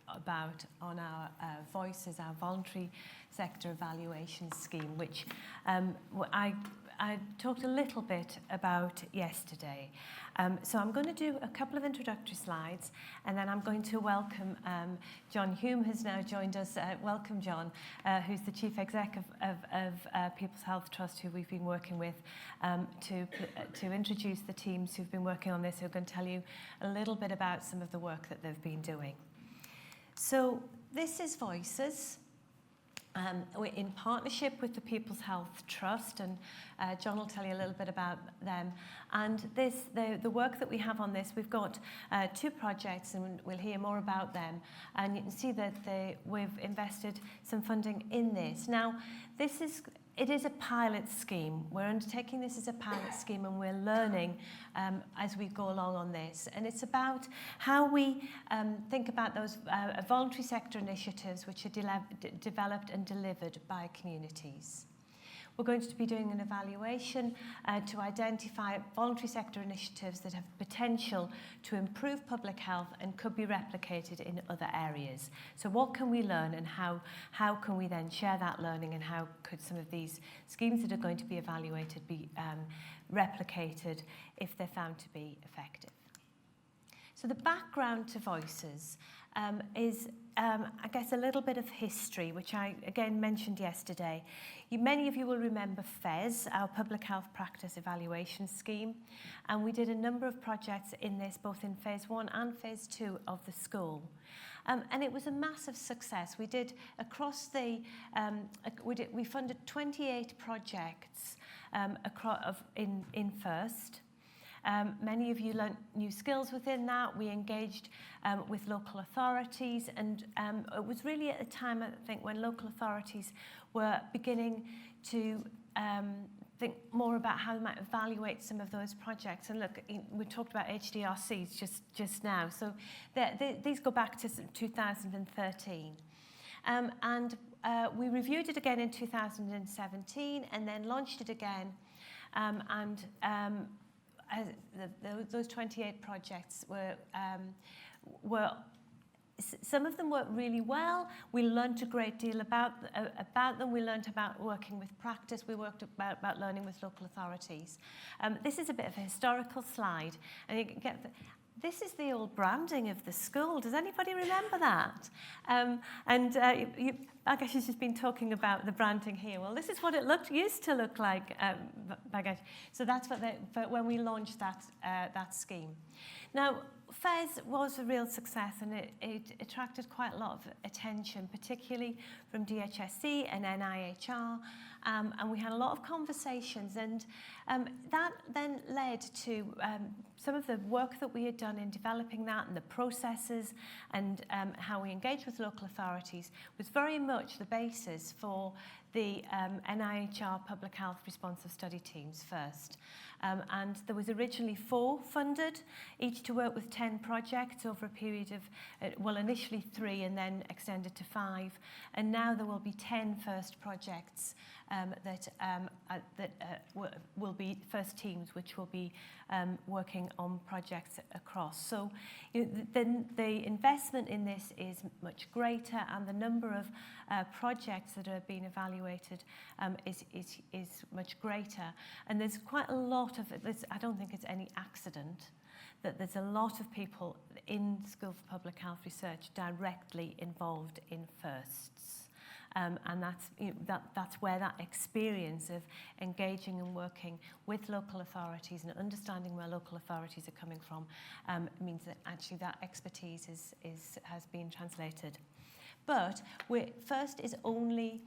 about on our VoySES, our voluntary sector evaluation scheme, which I talked a little bit about yesterday. So I'm going to do a couple of introductory slides, and then I'm going to welcome John Hume, who's now joined us. Welcome, John, who's the Chief Exec of People's Health Trust, who we've been working with, to introduce the teams who've been working on this, who are going to tell you a little bit about some of the work that they've been doing. So this is VoySES. We're in partnership with the People's Health Trust, and John will tell you a little bit about them. And the work that we have on this, we've got 2 projects, and we'll hear more about them. And you can see that we've invested some funding in this. Now, it is a pilot scheme. We're undertaking this as a pilot scheme, and we're learning as we go along on this. And it's about how we think about those voluntary sector initiatives which are developed and delivered by communities. We're going to be doing an evaluation to identify voluntary sector initiatives that have potential to improve public health and could be replicated in other areas. So what can we learn, and how can we then share that learning, and how could some of these schemes that are going to be evaluated be replicated if they're found to be effective? So the background to VoySES is, I guess, a little bit of history, which I, again, mentioned yesterday. Many of you will remember FES, our Public Health Practice Evaluation Scheme, and we did a number of projects in this, both in Phase 1 and Phase 2 of the school. And it was a massive success. We did across the, we funded 28 projects in FIRST. Many of you learnt new skills within that. We engaged with local authorities, and it was really at a time, I think, when local authorities were beginning to think more about how they might evaluate some of those projects. And look, we talked about HDRCs just now. So these go back to 2013. And we reviewed it again in 2017 and then launched it again. Those 28 projects were some of them worked really well. We learned a great deal about them. We learned about working with practice. We worked about learning with local authorities. This is a bit of a historical slide, and you can get this is the old branding of the school. Does anybody remember that? I guess you've just been talking about the branding here. Well, this is what it used to look like. So that's when we launched that scheme. Now, FES was a real success, and it attracted quite a lot of attention, particularly from DHSC and NIHR, and we had a lot of conversations, and that then led to some of the work that we had done in developing that and the processes and how we engage with local authorities was very much the basis for the NIHR Public Health Responsive Study Teams first. And there was originally 4 funded, each to work with 10 projects over a period of, well, initially 3 and then extended to 5. And now there will be 10 first projects that will be first teams, which will be working on projects across. So the investment in this is much greater, and the number of projects that are being evaluated is much greater. And there's quite a lot of this. I don't think it's any accident that there's a lot of people in the School for Public Health Research directly involved in firsts. And that's where that experience of engaging and working with local authorities and understanding where local authorities are coming from means that actually that expertise has been translated. But FIRST is only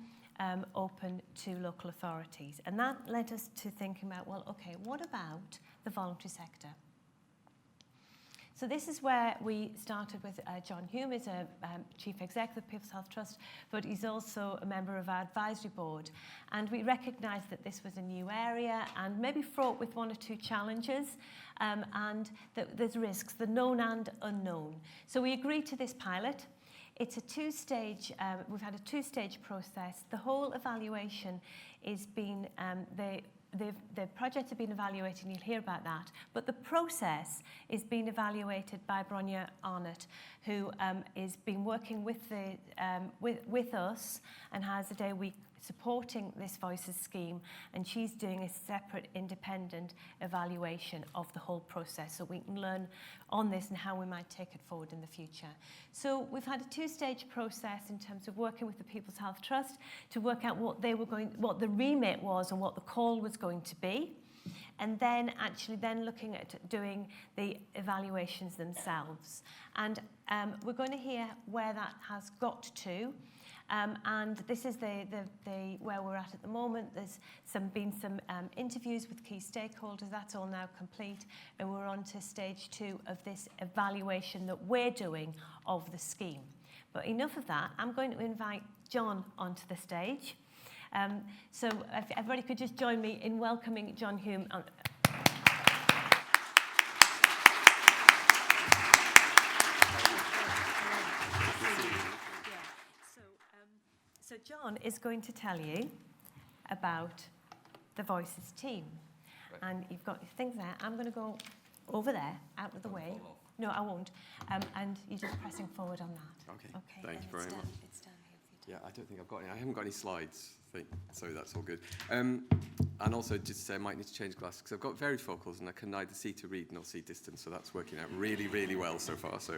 open to local authorities, and that led us to thinking about, well, okay, what about the voluntary sector? So this is where we started with John Hume, who's a Chief Executive of the People's Health Trust, but he's also a member of our advisory board. And we recognised that this was a new area and maybe fraught with 1 or 2 challenges, and that there's risks, the known and unknown. So we agreed to this pilot. It's a 2-stage, we've had a 2-stage process. The whole evaluation is being, the projects have been evaluated, and you'll hear about that. But the process is being evaluated by Rosalyn Arnold, who is been working with us and has a day-a-week supporting this VoySES scheme, and she's doing a separate independent evaluation of the whole process, so we can learn on this and how we might take it forward in the future. So we've had a 2-stage process in terms of working with the People's Health Trust to work out what the remit was and what the call was going to be, and then actually looking at doing the evaluations themselves. And we're going to hear where that has got to. And this is the where we're at the moment. There's been some interviews with key stakeholders. That's all now complete. And we're on to stage 2 of this evaluation that we're doing of the scheme. But enough of that. I'm going to invite John onto the stage. So if everybody could just join me in welcoming John Hume. So John is going to tell you about the VoySES team. Right. And you've got things there. I'm going to go over there, out of the way. No, I won't. And you're just pressing forward on that. Okay. Thank you very much. It's down here. Yeah, I don't think I've got any. I haven't got any slides, so that's all good. And also, just to say, I might need to change glasses because I've got varifocals and I can neither see to read nor see distance, so that's working out really, really well so far. So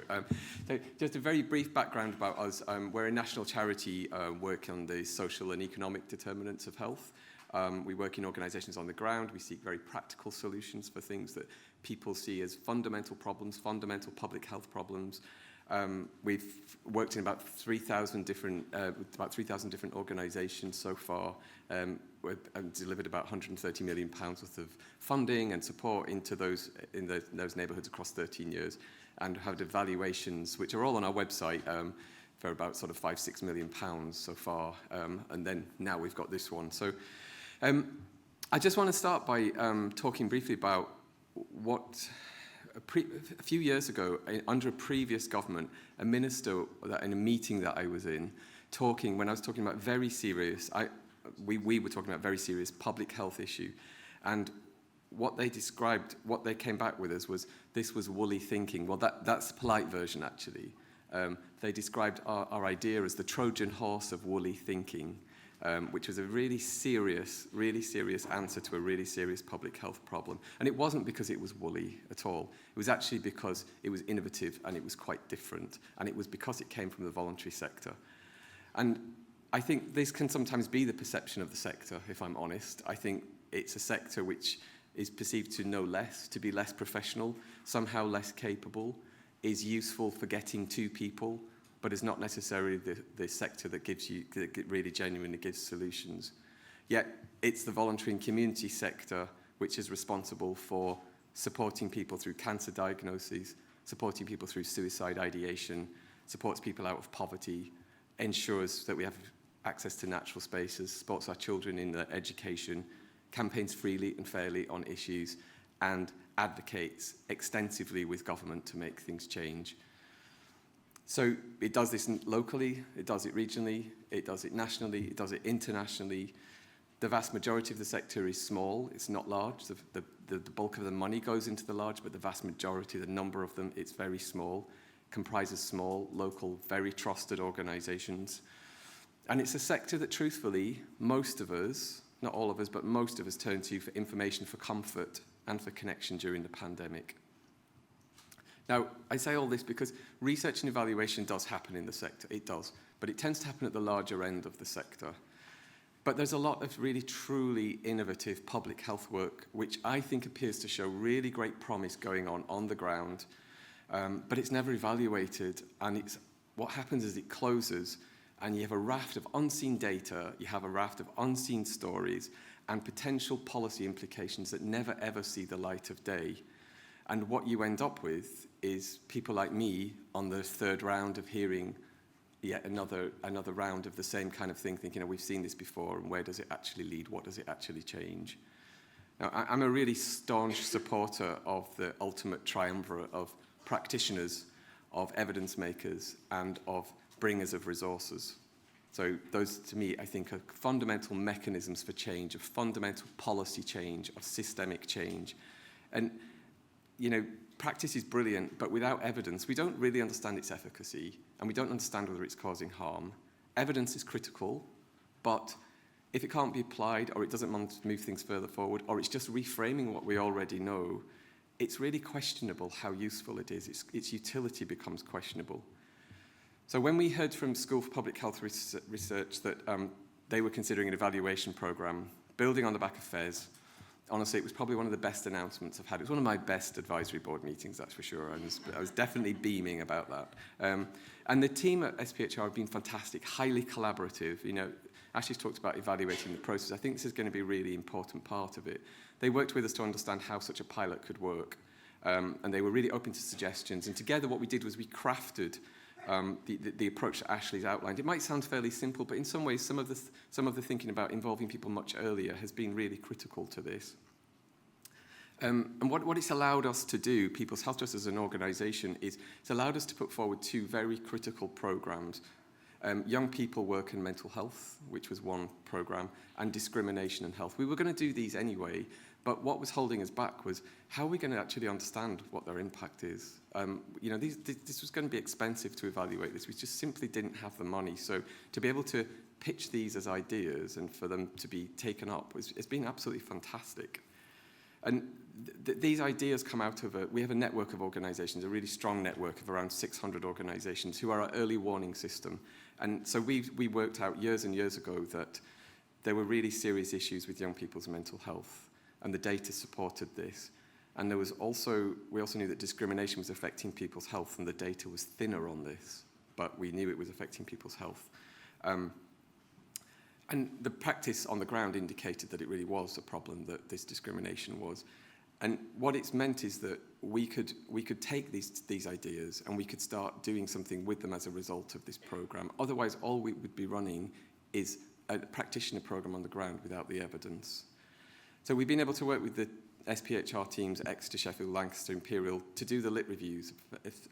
just a very brief background about us. We're a national charity working on the social and economic determinants of health. We work in organisations on the ground. We seek very practical solutions for things that people see as fundamental problems, fundamental public health problems. We've worked in about 3,000 different organisations so far. We've delivered about £130 million worth of funding and support into those neighbourhoods across 13 years, and had evaluations which are all on our website for about sort of £5-6 million so far. And then now we've got this one. So I just want to start by talking briefly about what. A few years ago, under a previous government, a minister in a meeting that I was in, when I was talking about very serious, we were talking about very serious public health issue, and what they described, what they came back with us was this was woolly thinking. Well, that's the polite version actually. They described our idea as the Trojan horse of woolly thinking. Which was a really serious answer to a really serious public health problem. And it wasn't because it was woolly at all. It was actually because it was innovative and it was quite different. And it was because it came from the voluntary sector. And I think this can sometimes be the perception of the sector, if I'm honest. I think it's a sector which is perceived to know less, to be less professional, somehow less capable, is useful for getting to people, but is not necessarily the sector that really genuinely gives solutions. Yet it's the voluntary and community sector which is responsible for supporting people through cancer diagnoses, supporting people through suicide ideation, supports people out of poverty, ensures that we have access to natural spaces, supports our children in their education, campaigns freely and fairly on issues, and advocates extensively with government to make things change. So it does this locally, it does it regionally, it does it nationally, it does it internationally. The vast majority of the sector is small, it's not large. The bulk of the money goes into the large, but the vast majority, the number of them, it's very small, comprises small, local, very trusted organisations. And it's a sector that truthfully, most of us, not all of us, but most of us turn to for information, for comfort, and for connection during the pandemic. Now, I say all this because research and evaluation does happen in the sector, it does, but it tends to happen at the larger end of the sector. But there's a lot of really truly innovative public health work, which I think appears to show really great promise going on the ground, but it's never evaluated, and what happens is it closes, and you have a raft of unseen data, you have a raft of unseen stories, and potential policy implications that never ever see the light of day. And what you end up with is people like me on the third round of hearing yet another round of the same kind of thing, thinking, we've seen this before, and where does it actually lead? What does it actually change? Now, I'm a really staunch supporter of the ultimate triumvirate of practitioners, of evidence makers, and of bringers of resources. So those, to me, I think are fundamental mechanisms for change, of fundamental policy change, of systemic change. And practice is brilliant, but without evidence, we don't really understand its efficacy, and we don't understand whether it's causing harm. Evidence is critical, but if it can't be applied, or it doesn't move things further forward, or it's just reframing what we already know, it's really questionable how useful it is. Its utility becomes questionable. So when we heard from School for Public Health Research that they were considering an evaluation programme, building on the back of FES, honestly, it was probably one of the best announcements I've had. It was one of my best advisory board meetings, that's for sure. I was definitely beaming about that. And the team at SPHR have been fantastic, highly collaborative. You know, Ashley's talked about evaluating the process. I think this is going to be a really important part of it. They worked with us to understand how such a pilot could work. And they were really open to suggestions. And together what we did was we crafted the approach that Ashley's outlined. It might sound fairly simple, but in some ways, some of the thinking about involving people much earlier has been really critical to this. And what it's allowed us to do, People's Health Trust as an organisation, is it's allowed us to put forward two very critical programmes. Young People Work and Mental Health, which was one programme, and Discrimination and Health. We were going to do these anyway, but what was holding us back was how are we going to actually understand what their impact is? You know, this was going to be expensive to evaluate this. We just simply didn't have the money. So to be able to pitch these as ideas and for them to be taken up, it's been absolutely fantastic. And these ideas come out of we have a network of organisations, a really strong network of around 600 organisations who are our early warning system. And so we worked out years and years ago that there were really serious issues with young people's mental health, and the data supported this. And we also knew that discrimination was affecting people's health, and the data was thinner on this, but we knew it was affecting people's health. And the practice on the ground indicated that it really was a problem, that this discrimination was. And what it's meant is that we could take these ideas and we could start doing something with them as a result of this programme. Otherwise, all we would be running is a practitioner programme on the ground without the evidence. So we've been able to work with the SPHR teams, Exeter, Sheffield, Lancaster, Imperial, to do the lit reviews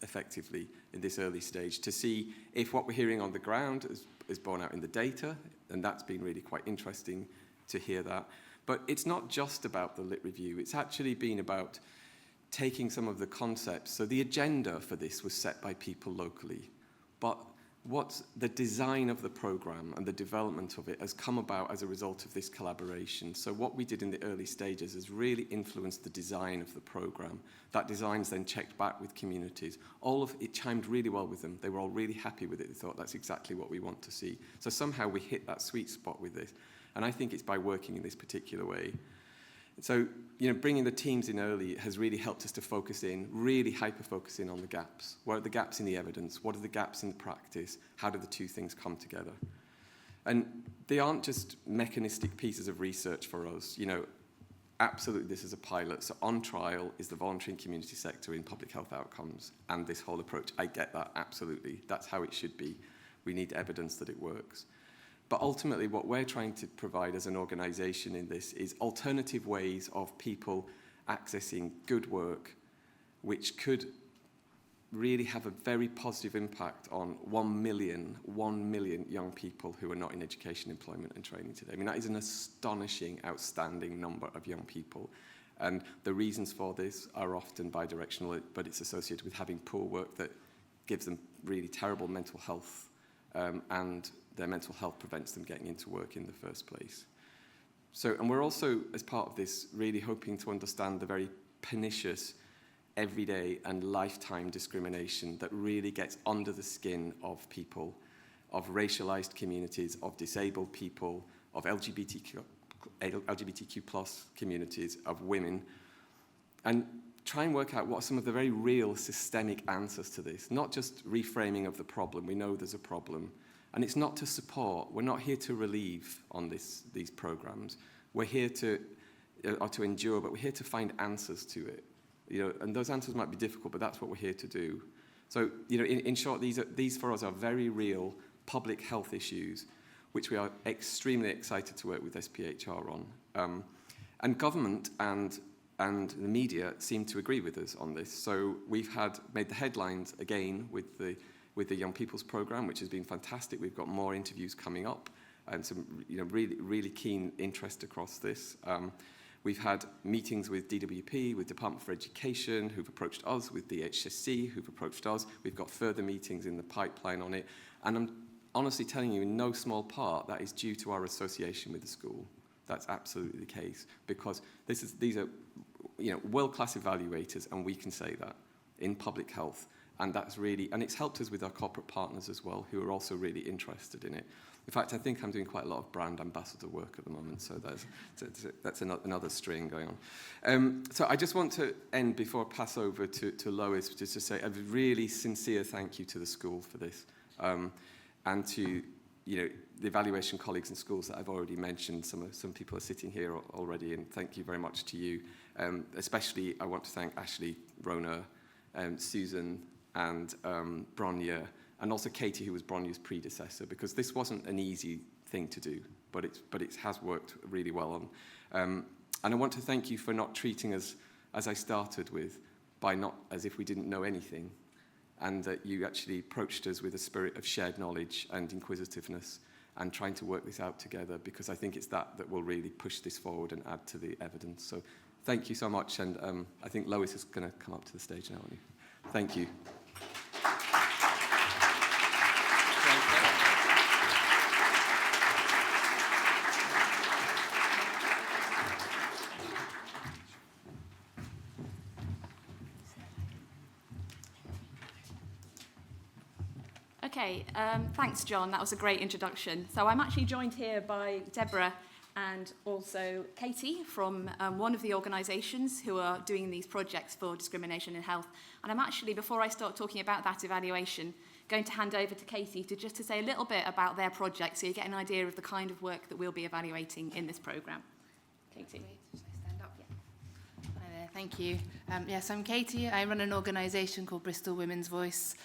effectively in this early stage, to see if what we're hearing on the ground is borne out in the data, and that's been really quite interesting to hear that. But it's not just about the lit review, it's actually been about taking some of the concepts. So the agenda for this was set by people locally, but what's the design of the programme and the development of it has come about as a result of this collaboration. So what we did in the early stages has really influenced the design of the programme. That design's then checked back with communities. All of it chimed really well with them. They were all really happy with it. They thought that's exactly what we want to see. So somehow we hit that sweet spot with this. And I think it's by working in this particular way. So, you know, bringing the teams in early has really helped us to focus in, really hyper-focus in on the gaps. What are the gaps in the evidence? What are the gaps in the practice? How do the two things come together? And they aren't just mechanistic pieces of research for us. You know, absolutely this is a pilot. So on trial is the voluntary and community sector in public health outcomes and this whole approach. I get that, absolutely. That's how it should be. We need evidence that it works. But ultimately, what we're trying to provide as an organisation in this is alternative ways of people accessing good work, which could really have a very positive impact on 1 million young people who are not in education, employment and training today. I mean, that is an astonishing, outstanding number of young people. And the reasons for this are often bidirectional, but it's associated with having poor work that gives them really terrible mental health, and their mental health prevents them getting into work in the first place. So, and we're also, as part of this, really hoping to understand the very pernicious, everyday and lifetime discrimination that really gets under the skin of people, of racialized communities, of disabled people, of LGBTQ plus communities, of women, and try and work out what are some of the very real systemic answers to this, not just reframing of the problem. We know there's a problem. And it's not to support, we're not here to relieve on these programs. We're here to endure, but we're here to find answers to it. You know, and those answers might be difficult, but that's what we're here to do. So, you know, in short, these for us are very real public health issues, which we are extremely excited to work with SPHR on. And government and the media seem to agree with us on this. So we've made the headlines again with the Young People's Programme, which has been fantastic. We've got more interviews coming up and some really keen interest across this. We've had meetings with DWP, with Department for Education, who've approached us, with the HSC, who've approached us. We've got further meetings in the pipeline on it. And I'm honestly telling you, in no small part, that is due to our association with the school. That's absolutely the case, because these are world-class evaluators, and we can say that in public health. And that's really, and it's helped us with our corporate partners as well, who are also really interested in it. In fact, I think I'm doing quite a lot of brand ambassador work at the moment, so that's another string going on. So I just want to end, before I pass over to Lois, just to say a really sincere thank you to the school for this, and to the evaluation colleagues in schools that I've already mentioned. Some people are sitting here already, and thank you very much to you. Especially, I want to thank Ashley, Rona, Susan, and Bronya, and also Katie, who was Bronya's predecessor, because this wasn't an easy thing to do, but it has worked really well on. And I want to thank you for not treating us, as I started with, by not as if we didn't know anything, and that you actually approached us with a spirit of shared knowledge and inquisitiveness and trying to work this out together, because I think it's that will really push this forward and add to the evidence. So thank you so much, and I think Lois is going to come up to the stage now. Thank you. Okay, thanks, John. That was a great introduction. So I'm actually joined here by Deborah and also Katie from one of the organisations who are doing these projects for discrimination in health. And I'm actually, before I start talking about that evaluation, going to hand over to Katie to say a little bit about their project so you get an idea of the kind of work that we'll be evaluating in this programme. Katie. Thank you. Yes, I'm Katie. I run an organisation called Bristol Women's Voice.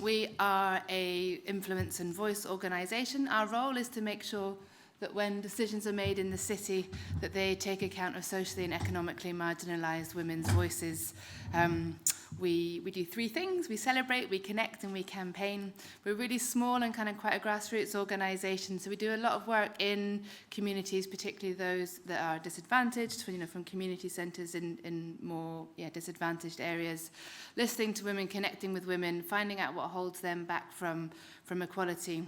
We are a influence and voice organisation. Our role is to make sure that when decisions are made in the city, that they take account of socially and economically marginalised women's voices. We do three things. We celebrate, we connect, and we campaign. We're really small and kind of quite a grassroots organisation, so we do a lot of work in communities, particularly those that are disadvantaged, from community centres in more disadvantaged areas, listening to women, connecting with women, finding out what holds them back from equality.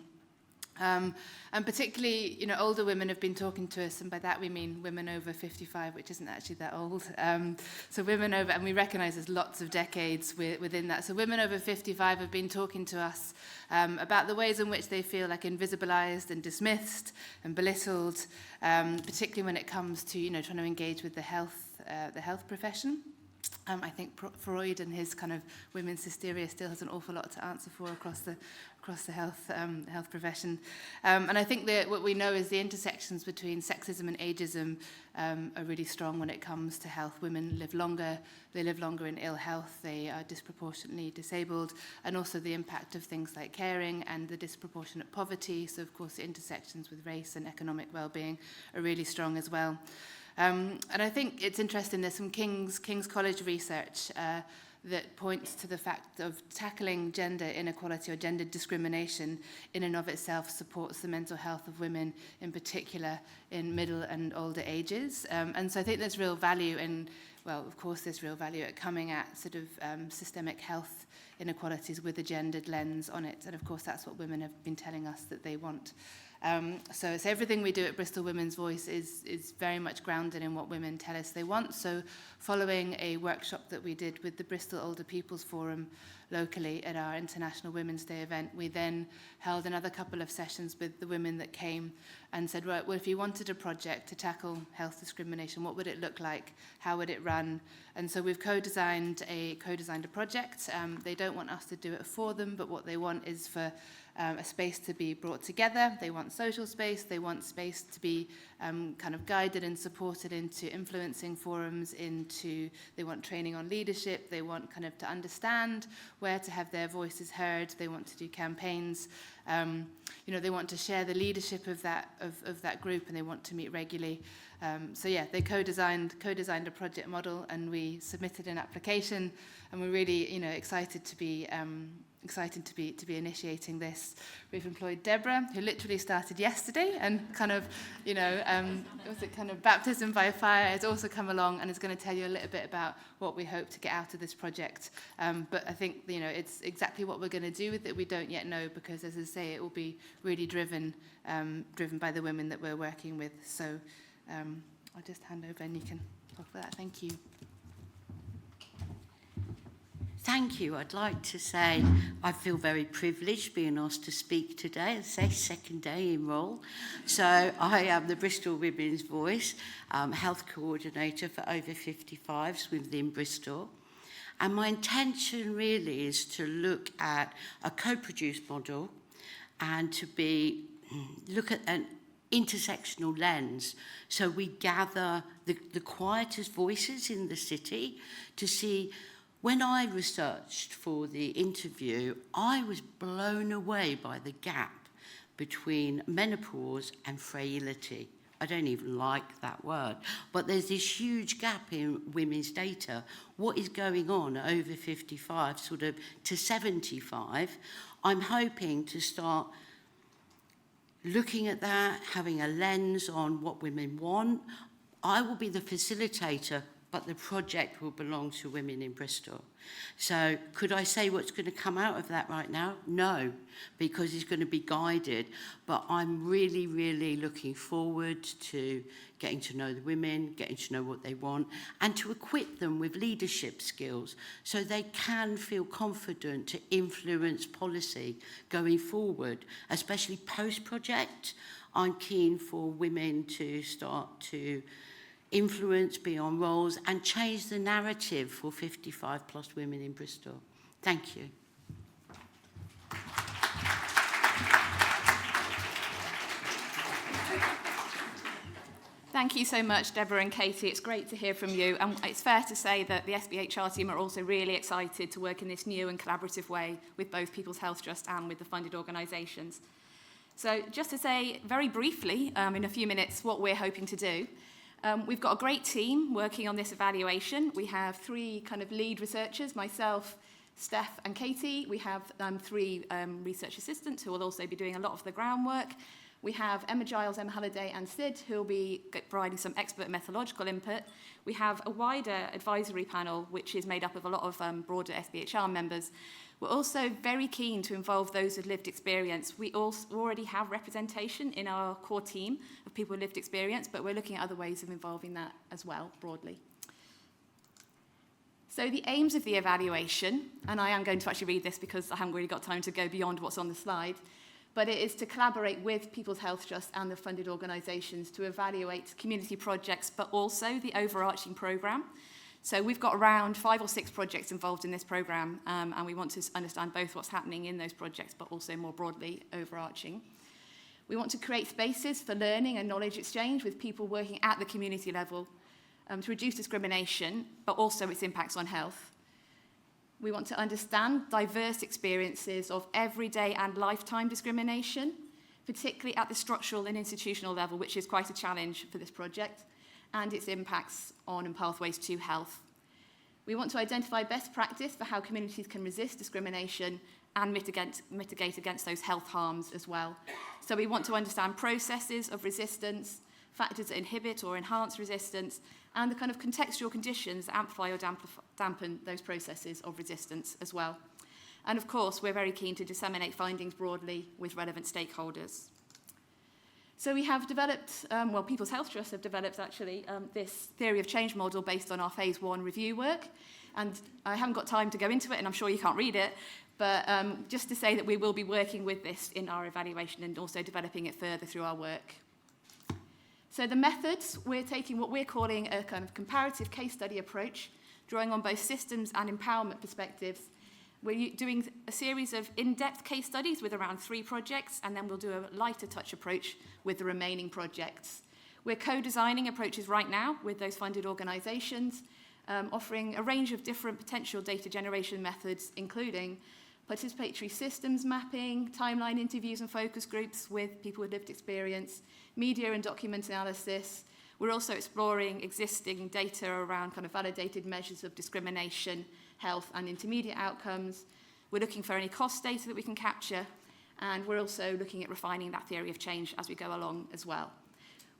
And particularly, older women have been talking to us, and by that we mean women over 55, which isn't actually that old. So women over, and we recognise there's lots of decades within that. So women over 55 have been talking to us about the ways in which they feel like invisibilised and dismissed and belittled, particularly when it comes to, trying to engage with the health profession. I think Freud and his kind of women's hysteria still has an awful lot to answer for across the health profession. And I think that what we know is the intersections between sexism and ageism are really strong when it comes to health. Women live longer, they live longer in ill health, they are disproportionately disabled, and also the impact of things like caring and the disproportionate poverty. So of course the intersections with race and economic well-being are really strong as well. And I think it's interesting, there's some King's College research that points to the fact of tackling gender inequality or gender discrimination in and of itself supports the mental health of women, in particular in middle and older ages. And so I think there's real value in, well, of course there's real value at coming at sort of systemic health inequalities with a gendered lens on it. And of course that's what women have been telling us that they want. So it's everything we do at Bristol Women's Voice is very much grounded in what women tell us they want. So following a workshop that we did with the Bristol Older People's Forum locally at our International Women's Day event, we then held another couple of sessions with the women that came and said, right, well, if you wanted a project to tackle health discrimination, what would it look like? How would it run? And so we've co-designed a project. They don't want us to do it for them, but what they want is for a space to be brought together. They want social space. They want space to be kind of guided and supported into influencing forums, they want training on leadership. They want kind of to understand where to have their voices heard. They want to do campaigns. They want to share the leadership of that group, and they want to meet regularly. So yeah, they co-designed a project model, and we submitted an application, and we're really excited to be initiating this. We've employed Deborah, who literally started yesterday, and kind of was it kind of baptism by fire, has also come along and is going to tell you a little bit about what we hope to get out of this project. But I think it's exactly what we're going to do with it we don't yet know, because as I say, it will be really driven by the women that we're working with. So I'll just hand over and you can talk about that. Thank you. thank you. I'd like to say I feel very privileged being asked to speak today. I say second day in role. So I am the Bristol Women's Voice Health Coordinator for over 55s within Bristol. And my intention really is to look at a co-produced model and to look at an intersectional lens. So we gather the quietest voices in the city to see. When I researched for the interview, I was blown away by the gap between menopause and frailty. I don't even like that word, but there's this huge gap in women's data. What is going on over 55, sort of to 75? I'm hoping to start looking at that, having a lens on what women want. I will be the facilitator, but the project will belong to women in Bristol. So could I say what's going to come out of that right now? No, because it's going to be guided. But I'm really, really looking forward to getting to know the women, getting to know what they want, and to equip them with leadership skills so they can feel confident to influence policy going forward, especially post-project. I'm keen for women to start to influence beyond roles and change the narrative for 55 plus women in Bristol. Thank you. Thank you so much, Deborah and Katie. It's great to hear from you. And it's fair to say that the SPHR team are also really excited to work in this new and collaborative way with both People's Health Trust and with the funded organisations. So just to say very briefly, in a few minutes, what we're hoping to do. We've got a great team working on this evaluation. We have 3 kind of lead researchers, myself, Steph and Katie. We have 3 research assistants who will also be doing a lot of the groundwork. We have Emma Giles, Emma Halliday and Sid who will be providing some expert methodological input. We have a wider advisory panel which is made up of a lot of broader SPHR members. We're also very keen to involve those with lived experience. We already have representation in our core team of people with lived experience, but we're looking at other ways of involving that as well, broadly. So the aims of the evaluation, and I am going to actually read this because I haven't really got time to go beyond what's on the slide, but it is to collaborate with People's Health Trust and the funded organisations to evaluate community projects, but also the overarching programme. So we've got around 5 or 6 projects involved in this programme, and we want to understand both what's happening in those projects, but also more broadly overarching. We want to create spaces for learning and knowledge exchange with people working at the community level to reduce discrimination, but also its impacts on health. We want to understand diverse experiences of everyday and lifetime discrimination, particularly at the structural and institutional level, which is quite a challenge for this project, and its impacts on and pathways to health. We want to identify best practice for how communities can resist discrimination and mitigate against those health harms as well. So we want to understand processes of resistance, factors that inhibit or enhance resistance, and the kind of contextual conditions that amplify or dampen those processes of resistance as well. And of course, we're very keen to disseminate findings broadly with relevant stakeholders. So we have developed, People's Health Trust have developed actually this theory of change model based on our phase 1 review work. And I haven't got time to go into it, and I'm sure you can't read it, but just to say that we will be working with this in our evaluation and also developing it further through our work. So the methods, we're taking what we're calling a kind of comparative case study approach, drawing on both systems and empowerment perspectives. We're doing a series of in-depth case studies with around 3 projects, and then we'll do a lighter touch approach with the remaining projects. We're co-designing approaches right now with those funded organisations, offering a range of different potential data generation methods, including participatory systems mapping, timeline interviews and focus groups with people with lived experience, media and document analysis. We're also exploring existing data around kind of validated measures of discrimination, health and intermediate outcomes. We're looking for any cost data that we can capture, and we're also looking at refining that theory of change as we go along as well.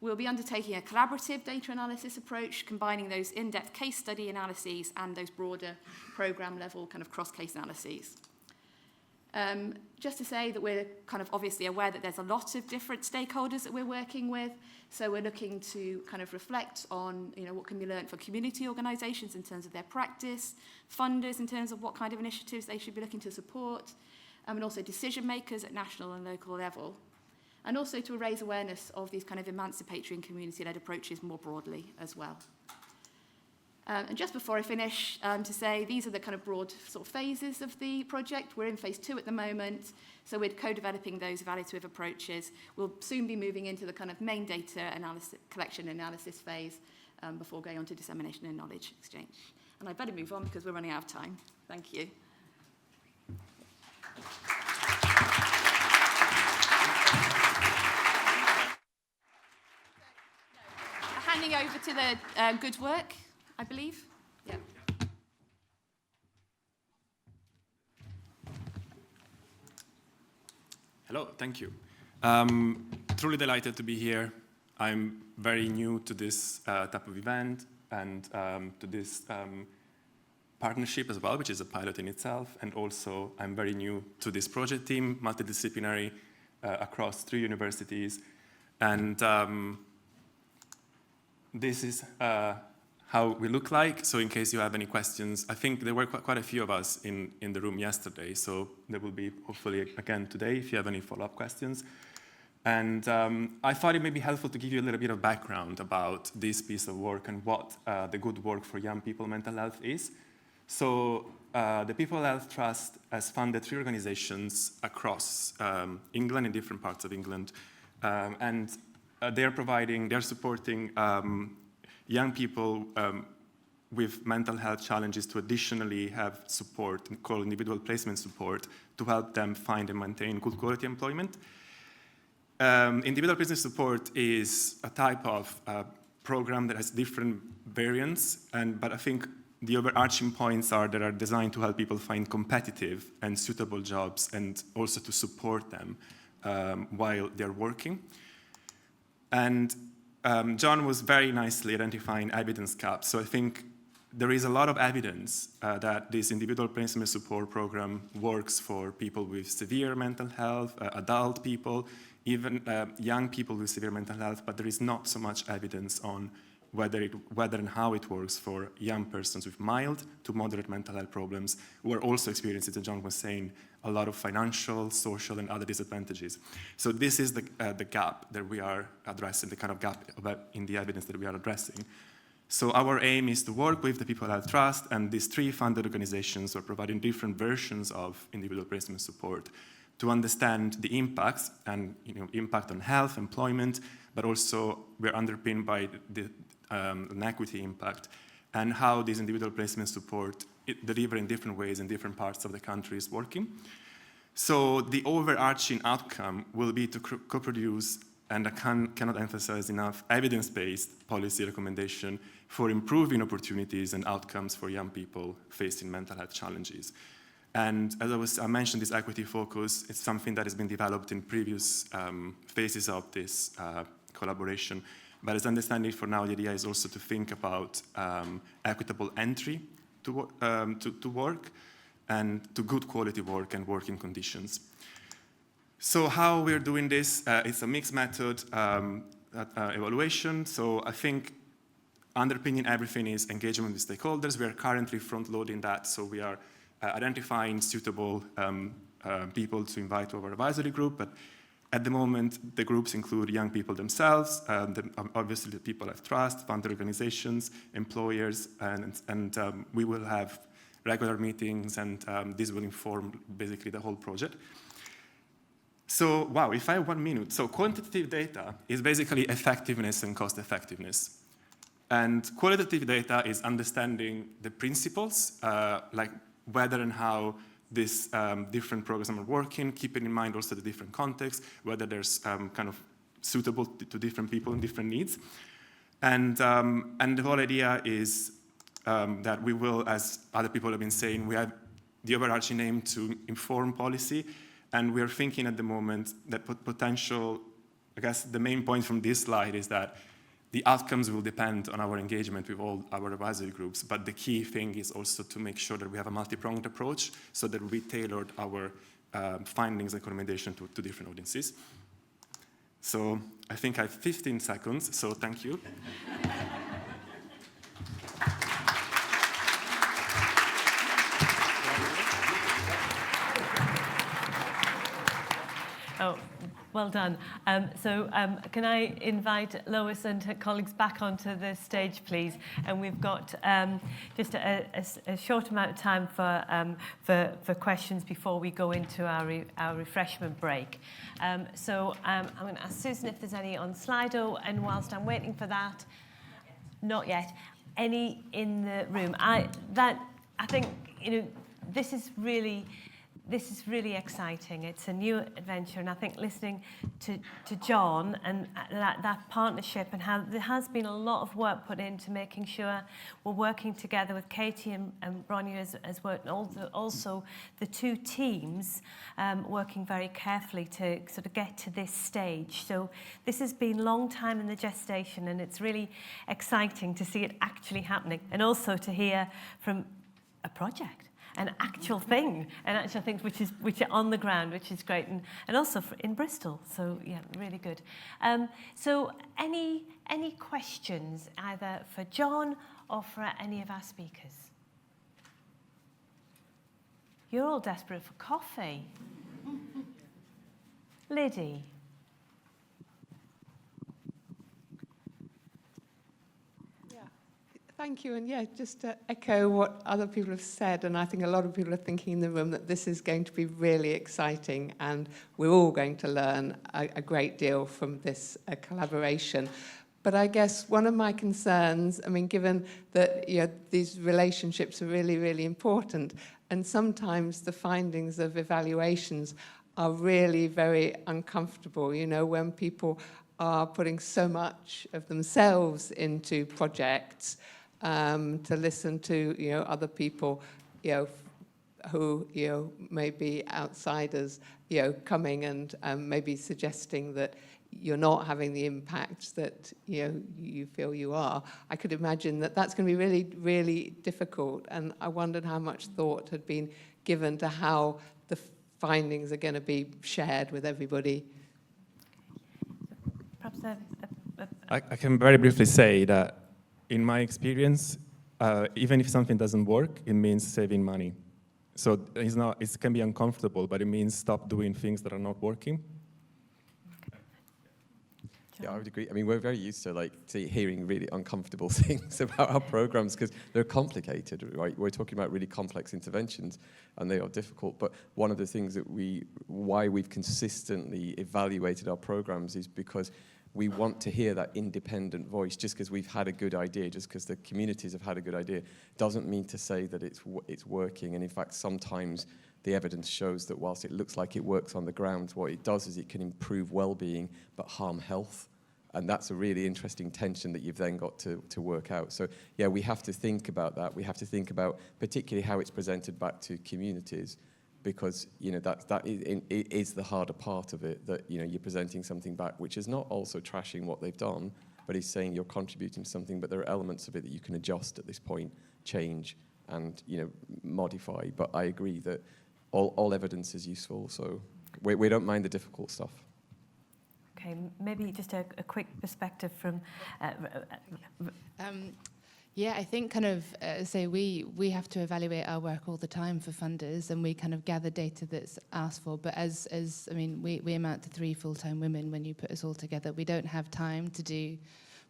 We'll be undertaking a collaborative data analysis approach, combining those in-depth case study analyses and those broader programme level kind of cross-case analyses. Just to say that we're kind of obviously aware that there's a lot of different stakeholders that we're working with. So we're looking to kind of reflect on, what can be learned for community organisations in terms of their practice, funders in terms of what kind of initiatives they should be looking to support, and also decision makers at national and local level. And also to raise awareness of these kind of emancipatory and community-led approaches more broadly as well. And just before I finish, to say these are the kind of broad sort of phases of the project. We're in phase 2 at the moment, so we're co-developing those evaluative approaches. We'll soon be moving into the kind of main data collection analysis phase before going on to dissemination and knowledge exchange. And I better move on because we're running out of time. Thank you. Handing over to the good work, I believe. Yeah. Hello, thank you. Truly delighted to be here. I'm very new to this type of event and to this partnership as well, which is a pilot in itself. And also, I'm very new to this project team, multidisciplinary, across 3 universities. And this is how we look like. So in case you have any questions, I think there were quite a few of us in the room yesterday. So there will be hopefully again today if you have any follow-up questions. And I thought it may be helpful to give you a little bit of background about this piece of work and what the good work for young people mental health is. So the People Health Trust has funded 3 organizations across England, in different parts of England. And they're supporting young people with mental health challenges to additionally have support called individual placement support to help them find and maintain good quality employment. Individual placement support is a type of program that has different variants, but I think the overarching points are that are designed to help people find competitive and suitable jobs and also to support them while they're working. And John was very nicely identifying evidence gaps. So I think there is a lot of evidence that this individual placement support program works for people with severe mental health, adult people, even young people with severe mental health, but there is not so much evidence on whether and how it works for young persons with mild to moderate mental health problems who are also experiencing, as John was saying, a lot of financial, social, and other disadvantages. So this is the gap that we are addressing, the kind of gap in the evidence that we are addressing. So our aim is to work with the People Health Trust and these 3 funded organizations who are providing different versions of individual placement support to understand the impacts and impact on health, employment, but also we're underpinned by the an equity impact and how this individual placement support deliver in different ways in different parts of the country is working. So the overarching outcome will be to co-produce, and I cannot emphasize enough, evidence-based policy recommendation for improving opportunities and outcomes for young people facing mental health challenges. And as I mentioned, this equity focus is something that has been developed in previous phases of this collaboration. But as understanding for now, the idea is also to think about equitable entry to work and to good quality work and working conditions. So how we're doing this, it's a mixed method evaluation. So I think underpinning everything is engagement with stakeholders. We are currently front-loading that, so we are identifying suitable people to invite to our advisory group. But at the moment, the groups include young people themselves, obviously the People Health Trust, funded organizations, employers, and we will have regular meetings, and this will inform basically the whole project. So, wow, if I have 1 minute. So quantitative data is basically effectiveness and cost effectiveness. And qualitative data is understanding the principles, like whether and how these different programs are working, keeping in mind also the different contexts, whether there's kind of suitable to different people and different needs. And the whole idea is that we will, as other people have been saying, we have the overarching aim to inform policy, and we are thinking at the moment that potential, I guess the main point from this slide is that the outcomes will depend on our engagement with all our advisory groups, but the key thing is also to make sure that we have a multi-pronged approach so that we tailored our findings and recommendation to different audiences. So I think I have 15 seconds, so thank you. Oh, well done. Can I invite Lois and her colleagues back onto the stage, please? And we've got just a short amount of time for questions before we go into our refreshment break. I'm going to ask Susan if there's any on Slido, and whilst I'm waiting for that, not yet, any in the room. I think, you know, this is really exciting. It's a new adventure, and I think listening to John and that partnership, and how there has been a lot of work put into making sure we're working together with Katie and Bronya as worked, and also the two teams working very carefully to sort of get to this stage. So this has been a long time in the gestation, and it's really exciting to see it actually happening, and also to hear from a project, an actual thing, which are on the ground, which is great, and also in Bristol. So yeah, really good. So any questions either for John or for any of our speakers? You're all desperate for coffee. Liddy. Thank you, and yeah, just to echo what other people have said, and I think a lot of people are thinking in the room that this is going to be really exciting, and we're all going to learn a great deal from this collaboration. But I guess one of my concerns, I mean, given that these relationships are really, really important, and sometimes the findings of evaluations are really very uncomfortable, you know, when people are putting so much of themselves into projects, to listen to other people who may be outsiders coming and maybe suggesting that you're not having the impact that you feel you are. I could imagine that that's going to be really, really difficult, and I wondered how much thought had been given to how the findings are going to be shared with everybody. Perhaps I can very briefly say that in my experience, even if something doesn't work, it means saving money. So it can be uncomfortable, but it means stop doing things that are not working. Yeah, I would agree. I mean, we're very used to hearing really uncomfortable things about our programs because they're complicated, right? We're talking about really complex interventions, and they are difficult. But one of the things why we've consistently evaluated our programs is because we want to hear that independent voice. Just because we've had a good idea, just because the communities have had a good idea, doesn't mean to say that it's working. And in fact, sometimes the evidence shows that whilst it looks like it works on the ground, what it does is it can improve well-being but harm health. And that's a really interesting tension that you've then got to work out. So yeah, we have to think about that. We have to think about particularly how it's presented back to communities, because that is the harder part of it, that you're presenting something back which is not also trashing what they've done, but is saying you're contributing to something, but there are elements of it that you can adjust at this point, change, and modify. But I agree that all evidence is useful, so we don't mind the difficult stuff. Okay, maybe just a quick perspective from Yeah, I think we have to evaluate our work all the time for funders, and we kind of gather data that's asked for. But we amount to 3 full-time women when you put us all together. We don't have time to do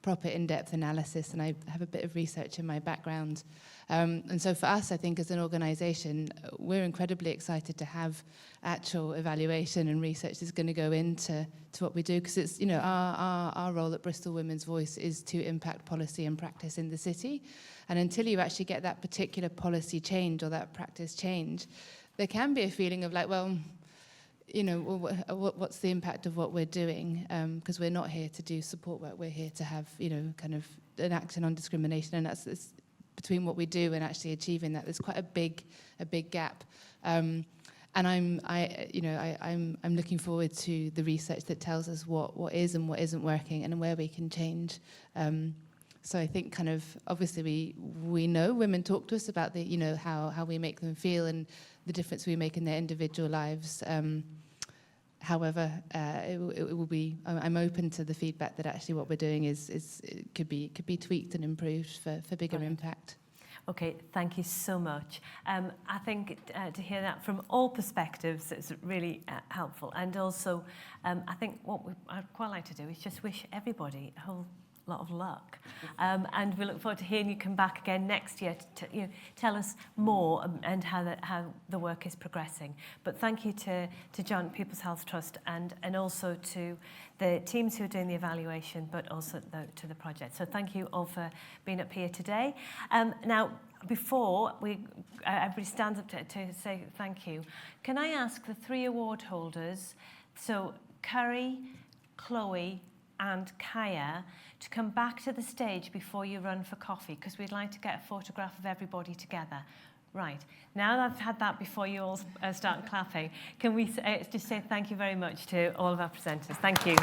proper in-depth analysis, and I have a bit of research in my background. And so for us, I think as an organisation, we're incredibly excited to have actual evaluation and research that's going to go into what we do, because it's our role at Bristol Women's Voice is to impact policy and practice in the city. And until you actually get that particular policy change or that practice change, there can be a feeling of what's the impact of what we're doing? Because we're not here to do support work. We're here to have, kind of an action on discrimination, and that's between what we do and actually achieving that. There's quite a big gap. And I'm looking forward to the research that tells us what is and what isn't working and where we can change. So I think kind of obviously we know women talk to us about the, you know, how we make them feel and the difference we make in their individual lives. However, it will be. I'm open to the feedback that actually what we're doing could be tweaked and improved for bigger impact. Okay, thank you so much. I think to hear that from all perspectives is really helpful. And also, I think what I'd quite like to do is just wish everybody a whole lot of luck. And we look forward to hearing you come back again next year to tell us more and how the work is progressing. But thank you to John, People's Health Trust, and also to the teams who are doing the evaluation, but also to the project. So thank you all for being up here today. Now, before everybody stands up to say thank you, can I ask the 3 award holders, so Curry, Chloe, and Kaya, to come back to the stage before you run for coffee, because we'd like to get a photograph of everybody together. Right, now that I've had that before you all start clapping, can we just say thank you very much to all of our presenters. Thank you.